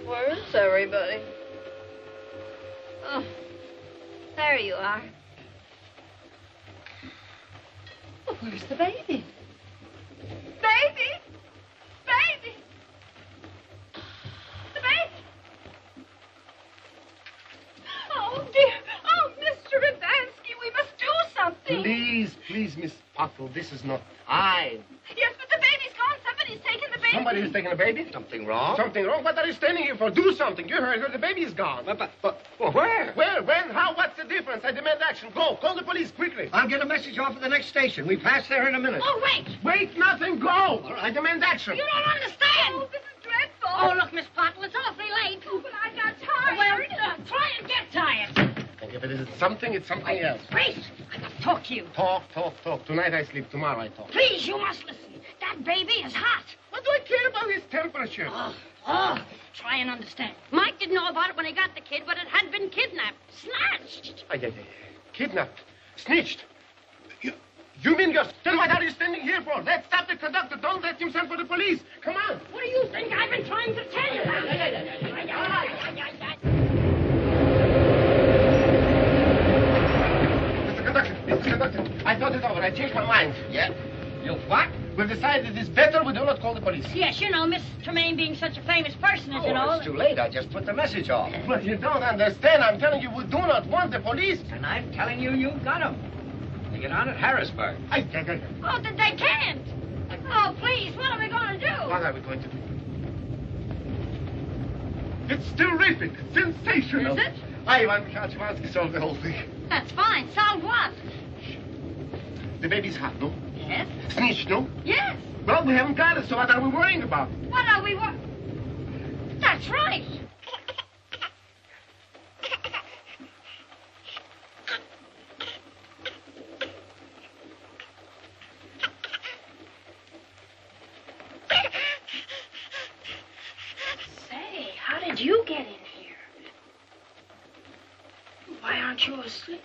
Where's everybody? Oh, there you are. Oh, where's the baby? Baby! Baby! The baby! Oh, dear. Oh, Mr. Adamski, we must do something. Please, Miss Pottle, this is not time. Yes, but the baby's gone. Somebody's taken the baby. Somebody has taken a baby? Something wrong? Something wrong? What are you standing here for? Do something. You heard her. The baby is gone. But where? Where? When? How? What's the difference? I demand action. Go. Call the police quickly. I'll get a message off at the next station. We pass there in a minute. Oh, wait. Wait, nothing. Go. I demand action. You don't understand. Oh, this is dreadful. Oh, look, Miss Pottle, it's awfully late. Oh, but I got tired. Well, try and get tired. And if it is something, it's something else. Wait, I got to talk to you. Talk. Tonight I sleep. Tomorrow I talk. Please, you must listen. That baby is hot. What do I care about his temperature? Try and understand. Mike didn't know about it when he got the kid, but it had been kidnapped, snatched. Kidnapped. Snitched. You mean then what are you standing here for? Let's stop the conductor. Don't let him send for the police. Come on. What do you think I've been trying to tell you? Mr. Conductor, I thought it over. I changed my mind. Yeah? You what? We've decided it is better we do not call the police. Yes, you know, Miss Tremaine being such a famous person, as you know. It's too late. I just put the message off. But you don't understand. I'm telling you, we do not want the police. And I'm telling you, you got them. They get on at Harrisburg. Oh, they can't. Oh, please, what are we going to do? What are we going to do? It's terrific. Sensational. Is it? Ivan Kaczmarski solved the whole thing. That's fine. Solve what? The baby's hot, no? Yes. Snitched, no? Yes. Well, we haven't got it, so what are we worrying about? What are we That's right. Say, how did you get in here? Why aren't you asleep?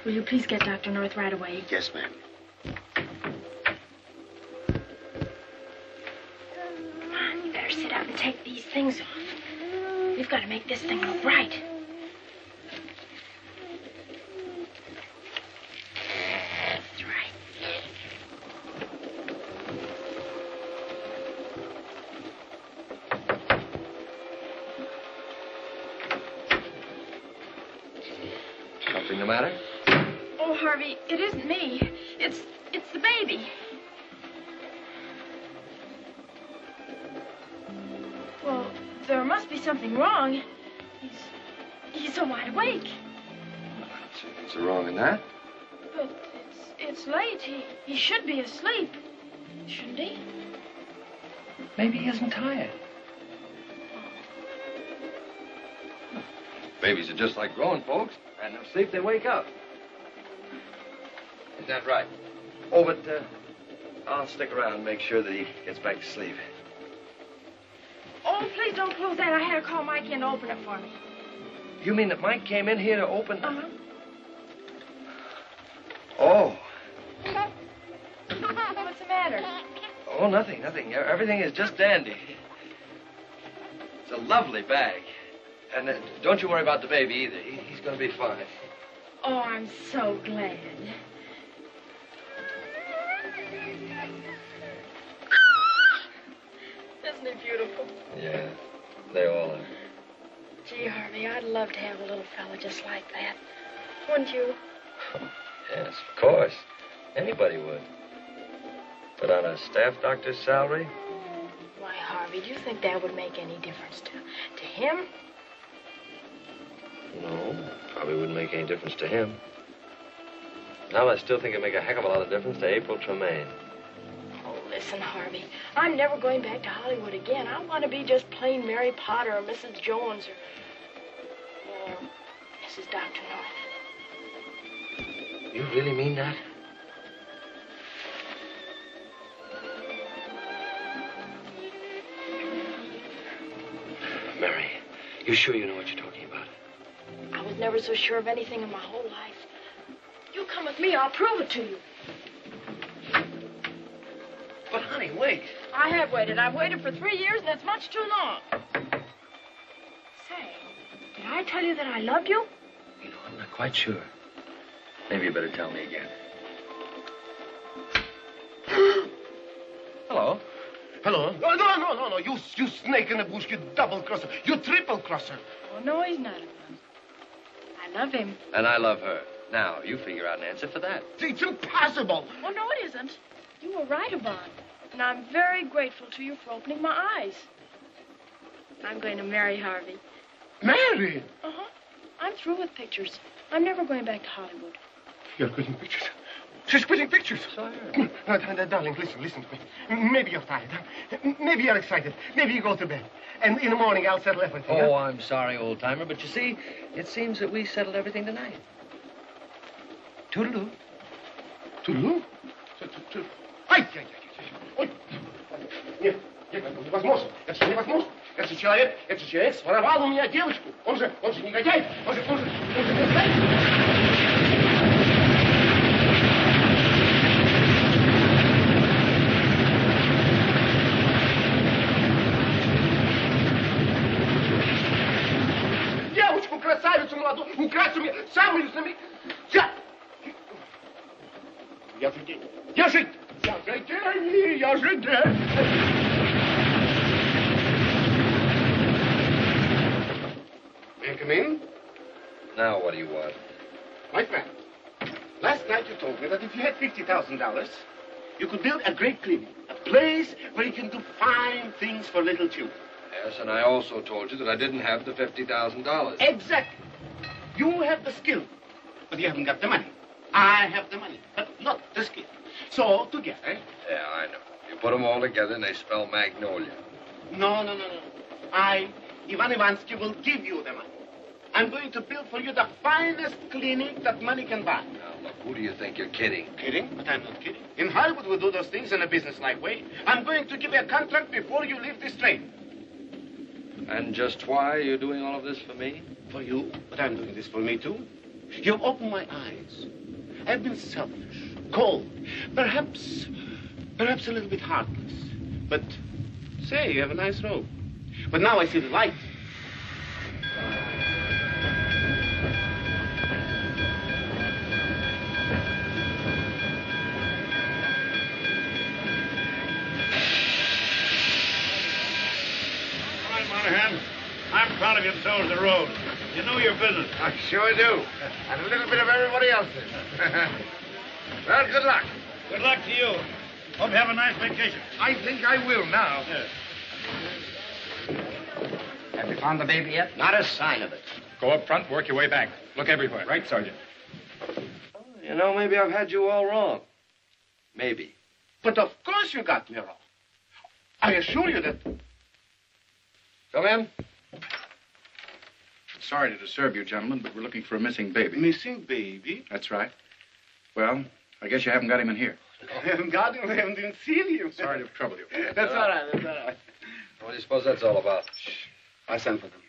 Will you please get Dr. North right away? Yes, ma'am. Come on, you better sit out and take these things off. We've got to make this thing look right. That's right. Something the matter? Oh, Harvey, it isn't me. It's the baby. Well, there must be something wrong. He's so wide awake. What's wrong in that? But it's late. He should be asleep. Shouldn't he? Maybe he isn't tired. Babies are just like grown folks. And no sleep, they wake up. Is that right? Oh, but I'll stick around and make sure that he gets back to sleep. Oh, please don't close that. I had to call Mike in to open it for me. You mean that Mike came in here to open? Uh-huh. Oh. What's the matter? Oh, nothing. Everything is just dandy. It's a lovely bag. And don't you worry about the baby either. He's going to be fine. Oh, I'm so glad. Isn't it beautiful? Yeah, they all are. Gee, Harvey, I'd love to have a little fella just like that. Wouldn't you? Yes, of course. Anybody would. But on a staff doctor's salary? Why, Harvey, do you think that would make any difference to him? No, probably wouldn't make any difference to him. Now, I still think it'd make a heck of a lot of difference to April Tremaine. Oh, listen, Harvey, I'm never going back to Hollywood again. I want to be just plain Mary Potter or Mrs. Jones or Mrs. Dr. North. You really mean that? Mary, you sure you know what you're talking about? I was never so sure of anything in my whole life. You come with me, I'll prove it to you. But, honey, wait. I have waited. I've waited for 3 years, and it's much too long. Say, did I tell you that I loved you? You know, I'm not quite sure. Maybe you better tell me again. Hello. Hello? No. You snake in the bush, you double-crosser. You triple-crosser. Oh, no, he's not. I love him. And I love her. Now, you figure out an answer for that. It's impossible. Oh, no, it isn't. You were right about it. And I'm very grateful to you for opening my eyes. I'm going to marry Harvey. Marry? Uh-huh. I'm through with pictures. I'm never going back to Hollywood. You're quitting pictures. She's quitting pictures. So darling, listen to me. Maybe you're tired. Maybe you're excited. Maybe you go to bed. And in the morning, I'll settle everything. Oh, I'm sorry, old-timer, but you see, it seems that we settled everything tonight. Toodaloo. Toodaloo? Ай! Ой! Нет, невозможно. Это невозможно. Этот человек своровал у меня девочку. Он же негодяй. Он же негодяй. Девочку, красавицу молодую, украсть у меня самую знаменитую. Я же гений. May I come in? Now, what do you want? My friend, last night you told me that if you had $50,000, you could build a great clinic, a place where you can do fine things for little children. Yes, and I also told you that I didn't have the $50,000. Exactly. You have the skill, but you haven't got the money. I have the money, but not the skill. So, together... Yeah, I know. You put them all together and they spell Magnolia. No. I, Ivan Ivansky, will give you the money. I'm going to build for you the finest clinic that money can buy. Now, look, who do you think you're kidding? Kidding? But I'm not kidding. In Hollywood, we do those things in a business-like way. I'm going to give you a contract before you leave this train. And just why are you doing all of this for me? For you, but I'm doing this for me, too. You've opened my eyes. I've been selfish, cold, perhaps a little bit heartless. But, say, you have a nice robe. But now I see the light. All right, Monahan. I'm proud of you told the road. You know your business. I sure do. And a little bit of everybody else's. Well, good luck. Good luck to you. Hope you have a nice vacation. I think I will now. Yes. Have you found the baby yet? Not a sign of it. Go up front, work your way back. Look everywhere, right, Sergeant? You know, maybe I've had you all wrong. Maybe. But of course you got me wrong. I assure you that... Come in. Sorry to disturb you, gentlemen, but we're looking for a missing baby. Missing baby? That's right. Well, I guess you haven't got him in here. I haven't got him. I haven't even seen him. Sorry to have troubled you. That's all right. That's all right. What do you suppose that's all about? I sent for them.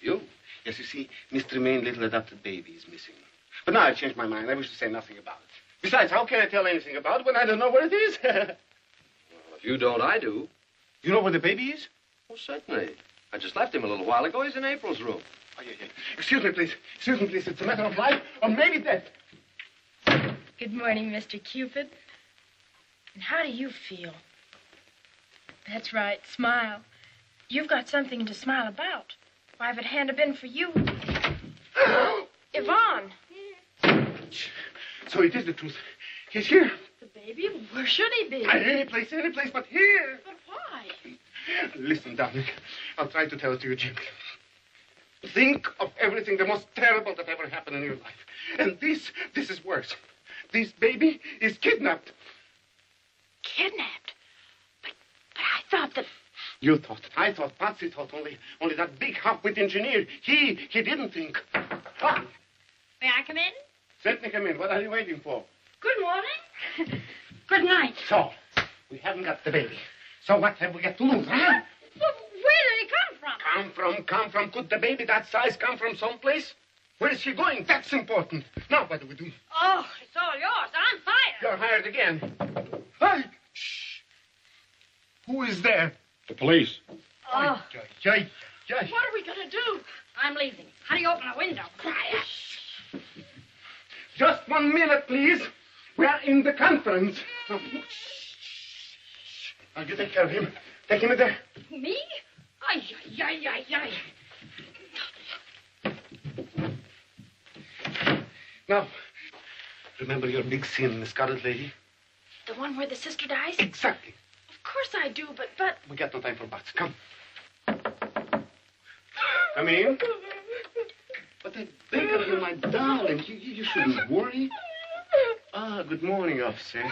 You? Yes, you see, Mr. Tremaine's little adopted baby is missing. But now I've changed my mind. I wish to say nothing about it. Besides, how can I tell anything about it when I don't know where it is? Well, if you don't, I do. You know where the baby is? Well, certainly. I just left him a little while ago. He's in April's room. Oh, yeah. Excuse me, please. Excuse me, please. It's a matter of life or maybe death. Good morning, Mr. Cupid. And how do you feel? That's right, smile. You've got something to smile about. Why, if it hadn't been for you... Yvonne! So it is the truth. He's here. The baby? Where should he be? Any place but here. But why? Listen, darling. I'll try to tell it to you gently. Think of everything the most terrible that ever happened in your life. And this is worse. This baby is kidnapped. Kidnapped? But I thought that... You thought. I thought. Patsy thought. Only that big half-wit engineer. He didn't think. Ah. May I come in? Certainly come in. What are you waiting for? Good morning. Good night. So, we haven't got the baby. So what have we got to lose, huh? Well, where did he come from? Come from. Could the baby that size come from someplace? Where is he going? That's important. Now what do we do? Oh, it's all yours. I'm fired. You're hired again. Hey! Shh! Who is there? The police. Oh. What What are we going to do? I'm leaving. How do you open a window? Quiet. Just 1 minute, please. We are in the conference. Now, you take care of him. Take him in there. Me? Ay, ay, ay, ay, ay. Now, remember your big scene, Miss Scarlet Lady? The one where the sister dies? Exactly. Of course I do, but... We got no time for buts. Come. Come in. But I beg of you, my darling, you shouldn't worry. Ah, good morning, officer.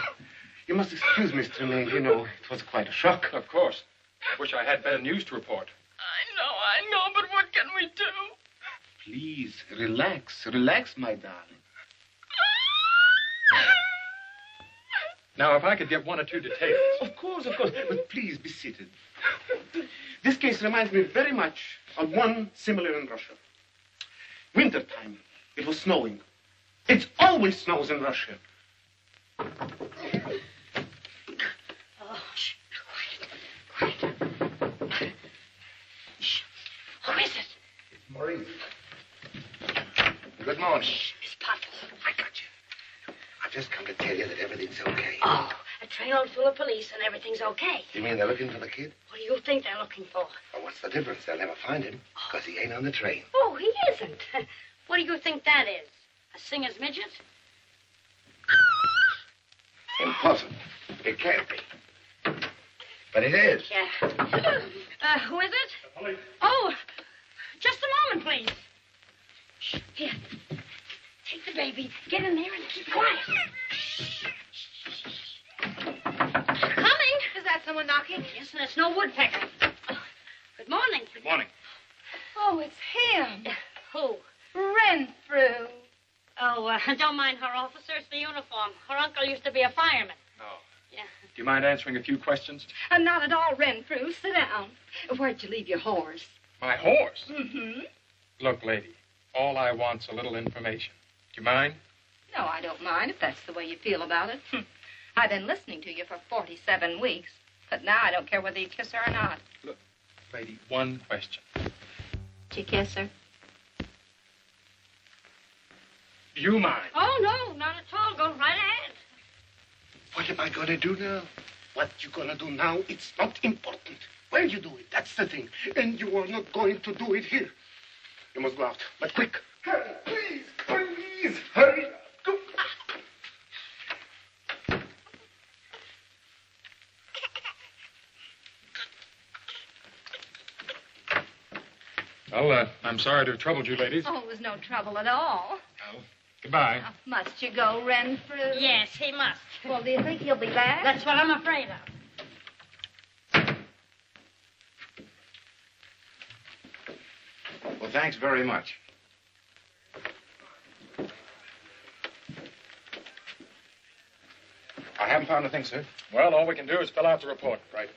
You must excuse Mr. Tremaine. You know, it was quite a shock. Of course. I wish I had better news to report. I know, but what can we do? Please, relax. Relax, my darling. Now, if I could get one or two details. Of course. But please be seated. This case reminds me very much of one similar in Russia. Wintertime. It was snowing. It always snows in Russia. Oh, shh. Quiet. Shh. Who is it? It's Maurice. Good morning. Miss Pottle. I got you. I've just come to tell you that everything's okay. Oh, a trainload full of police and everything's okay. You mean they're looking for the kid? What do you think they're looking for? Well, what's the difference? They'll never find him, because he ain't on the train. Oh, he isn't. What do you think that is? A singer's midget? Impossible. It can't be. But it is. Yeah. Who is it? The police. Oh, just a moment, please. Shh. Here. Take the baby. Get in there and keep quiet. Coming. Is that someone knocking? Yes, and it's no woodpecker. Good morning. Good morning. Oh, it's him. Who? Renfrew. Oh, don't mind her, officer. It's the uniform. Her uncle used to be a fireman. Oh. Yeah. Do you mind answering a few questions? Not at all, Renfrew. Sit down. Where'd you leave your horse? My horse? Mm-hmm. Look, lady, all I want's a little information. Do you mind? No, I don't mind if that's the way you feel about it. I've been listening to you for 47 weeks, but now I don't care whether you kiss her or not. Look, lady, one question. Did you kiss her? Do you mind? Oh, no, not at all. Go right ahead. What am I going to do now? What you going to do now, it's not important. Where you do it, that's the thing. And you are not going to do it here. You must go out, but quick. Hurry, please, hurry. Go. Well, I'm sorry to have troubled you, ladies. Oh, it was no trouble at all. Well, goodbye. Now, must you go, Renfrew? Yes, he must. Well, do you think he'll be back? That's what I'm afraid of. Well, thanks very much. I haven't found a thing, sir. Well, all we can do is fill out the report. Right.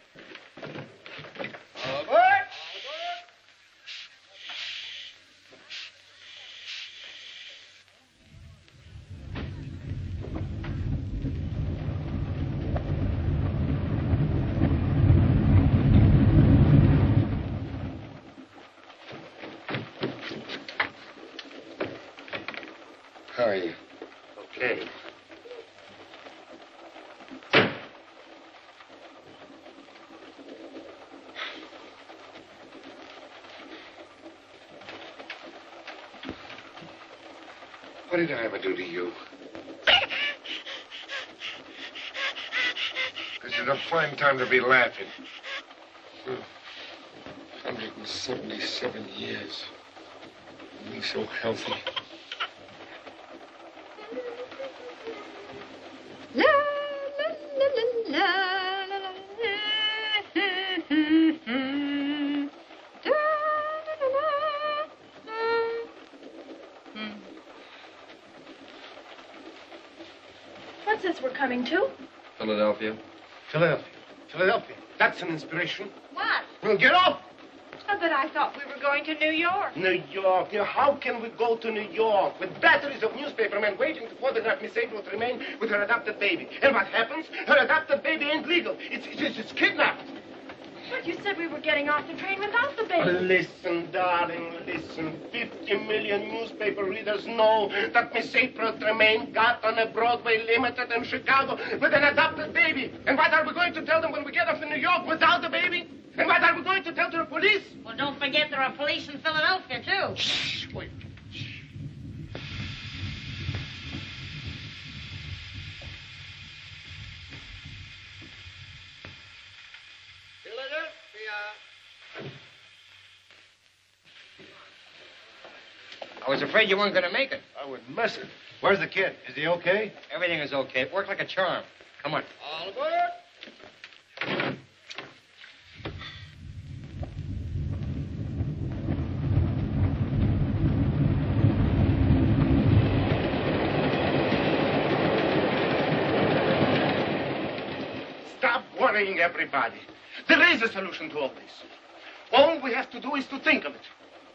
How are you? Okay. What did I ever do to you? This is a fine time to be laughing. 177 years. Being so healthy. La, la, la, la, la, la, What's this we're coming to? Philadelphia. Philadelphia. That's an inspiration. What? Well, get off! Oh, but I thought we were going to New York. New York. How can we go to New York with batteries of newspapermen waiting to photograph Miss April to remain with her adopted baby? And what happens? Her adopted baby ain't legal. It's kidnapped. But you said we were getting off the train without the baby. Listen, darling, listen. 50 million newspaper readers know that Miss April Tremaine got on a Broadway Limited in Chicago with an adopted baby. And what are we going to tell them when we get off to New York without the baby? And what are we going to tell to the police? Well, don't forget there are police in Philadelphia, too. Shh, wait. I was afraid you weren't going to make it. I wouldn't miss it. Where's the kid? Is he okay? Everything is okay. It worked like a charm. Come on. All aboard. Stop worrying everybody. There is a solution to all this. All we have to do is to think of it.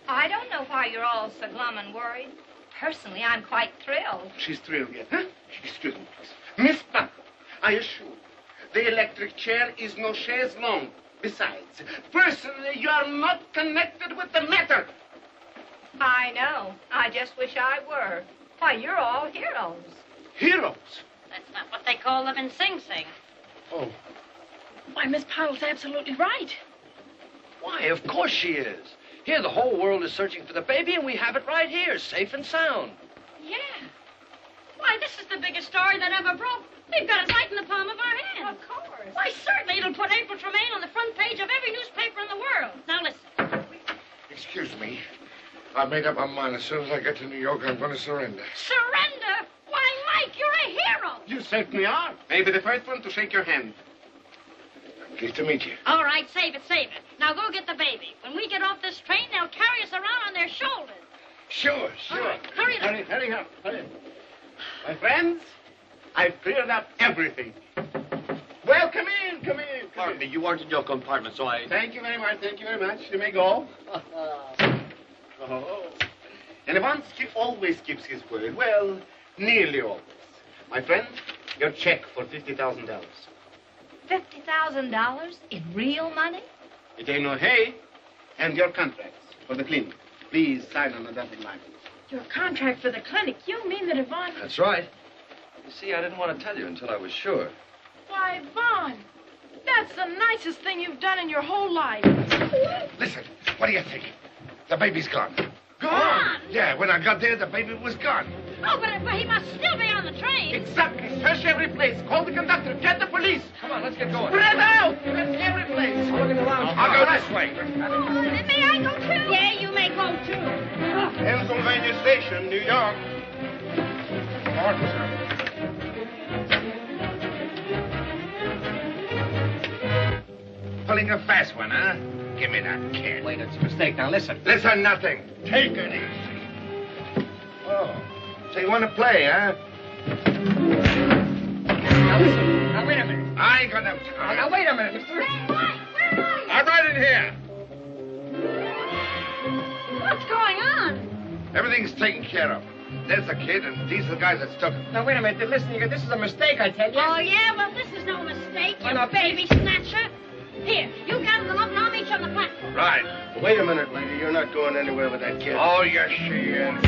I don't know why you're all so glum and worried. Personally, I'm quite thrilled. She's thrilled yet, huh? Excuse me, please. Miss Buckle, I assure you, the electric chair is no chaise longue. Besides, personally, you are not connected with the matter. I know. I just wish I were. Why, you're all heroes. Heroes? That's not what they call them in Sing Sing. Oh. Why, Miss Puddle's absolutely right. Why, of course she is. Here, the whole world is searching for the baby, and we have it right here, safe and sound. Yeah. Why, this is the biggest story that ever broke. We've got it right in the palm of our hand. Of course. Why, certainly it'll put April Tremaine on the front page of every newspaper in the world. Now, listen. Excuse me. I made up my mind. As soon as I get to New York, I'm going to surrender. Surrender? Why, Mike, you're a hero. You certainly are. Maybe the first one to shake your hand. Pleased to meet you. All right, save it. Now go get the baby. When we get off this train, they'll carry us around on their shoulders. Sure. All right, hurry up. Hurry up. My friends, I've cleared up everything. Well, come in. Pardon me, you weren't in your compartment, so I... Thank you very much. You may go. Oh. And Ivansky always keeps his word. Well, nearly always. My friend, your check for $50,000. $50,000 in real money? It ain't no hay. And your contracts for the clinic. Please sign on the dotted line. Your contract for the clinic? You mean that Yvonne... That's right. You see, I didn't want to tell you until I was sure. Why, Vaughn, that's the nicest thing you've done in your whole life. Listen, what do you think? The baby's gone. Gone? Yeah, when I got there, the baby was gone. Oh, but he must still be on the train. Exactly. Search every place. Call the conductor. Get the police. Come on, let's get going. Spread out. Search every place. I'll go this way. Oh, may I go too? Yeah, you may go too. Pennsylvania Station, New York. Officer. Pulling a fast one, huh? Give me that kid. Wait, it's a mistake. Now, listen. Listen, nothing. Take it easy. Oh, so you want to play, huh? Now, listen. ain't got no time. Now, wait a minute, mister. Hey, Mike, where are you? I'm right in here. What's going on? Everything's taken care of. There's the kid, and these are the guys that took him. Now, wait a minute. Listen, this is a mistake, I tell you. Oh, yeah? Well, this is no mistake, you no, baby snatcher. Here, you gather them up and I'll meet you on the platform. Right. Wait a minute, lady. You're not going anywhere with that kid. Oh, yes, she is.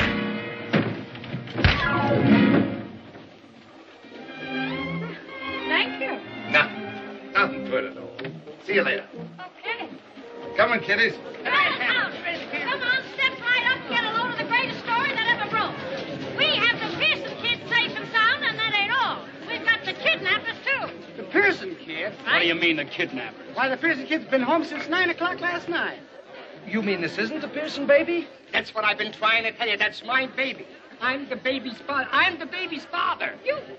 Thank you. Nothing to it at all. See you later. Okay. Come on, kiddies. Right house, come on, step right up and get a load of the greatest story that ever broke. We have the Pearson kids safe and sound, and that ain't all. We've got the kidnappers, too. The Pearson kid? What do you mean, the kidnapper? Why, the Pearson kid's been home since 9 o'clock last night. You mean this isn't the Pearson baby? That's what I've been trying to tell you. That's my baby. I'm the baby's father. I'm the baby's father.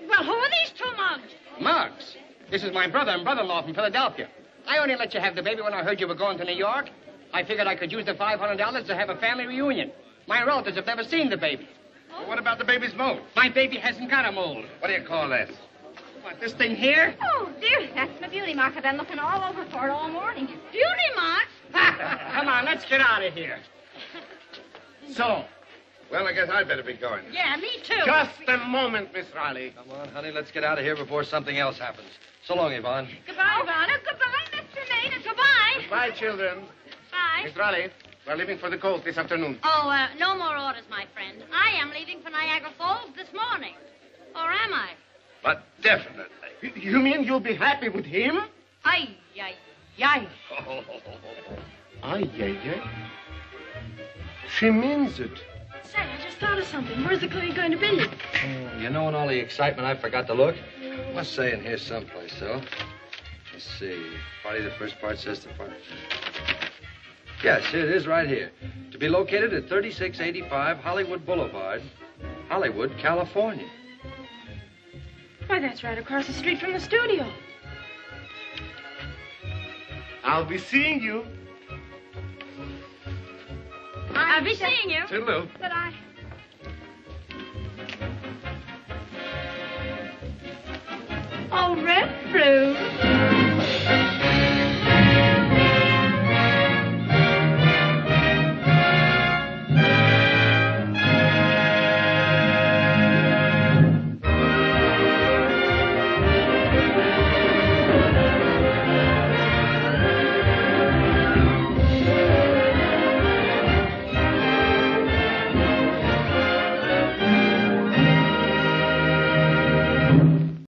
Well, who are these two mugs? Mugs. This is my brother and brother-in-law from Philadelphia. I only let you have the baby when I heard you were going to New York. I figured I could use the $500 to have a family reunion. My relatives have never seen the baby. Well, what about the baby's mold? My baby hasn't got a mold. What do you call this? What, this thing here? Oh, dear, that's my beauty mark. I've been looking all over for it all morning. Beauty marks? Come on, let's get out of here. So. Well, I guess I'd better be going. Yeah, me too. Just a moment, Miss Riley. Come on, honey, let's get out of here before something else happens. So long, Yvonne. Goodbye, Ivana. Goodbye, Mr. Maynard. Goodbye. Goodbye, children. Bye. Miss Riley, we're leaving for the coast this afternoon. Oh, no more orders, my friend. I am leaving for Niagara Falls this morning. Or am I? But definitely. You mean you'll be happy with him? Ay, ay, ay. Ay, ay, ay. She means it. Say, I just thought of something. Where's the clinic going to be? You know, in all the excitement, I forgot to look. Must say in here someplace, though. Let's see. Party, the first part says the part. Yes, it is right here. To be located at 3685 Hollywood Boulevard, Hollywood, California. Why, that's right across the street from the studio. I'll be seeing you. I'll be seeing you. Toodaloo. But I... Oh, Red Fruit.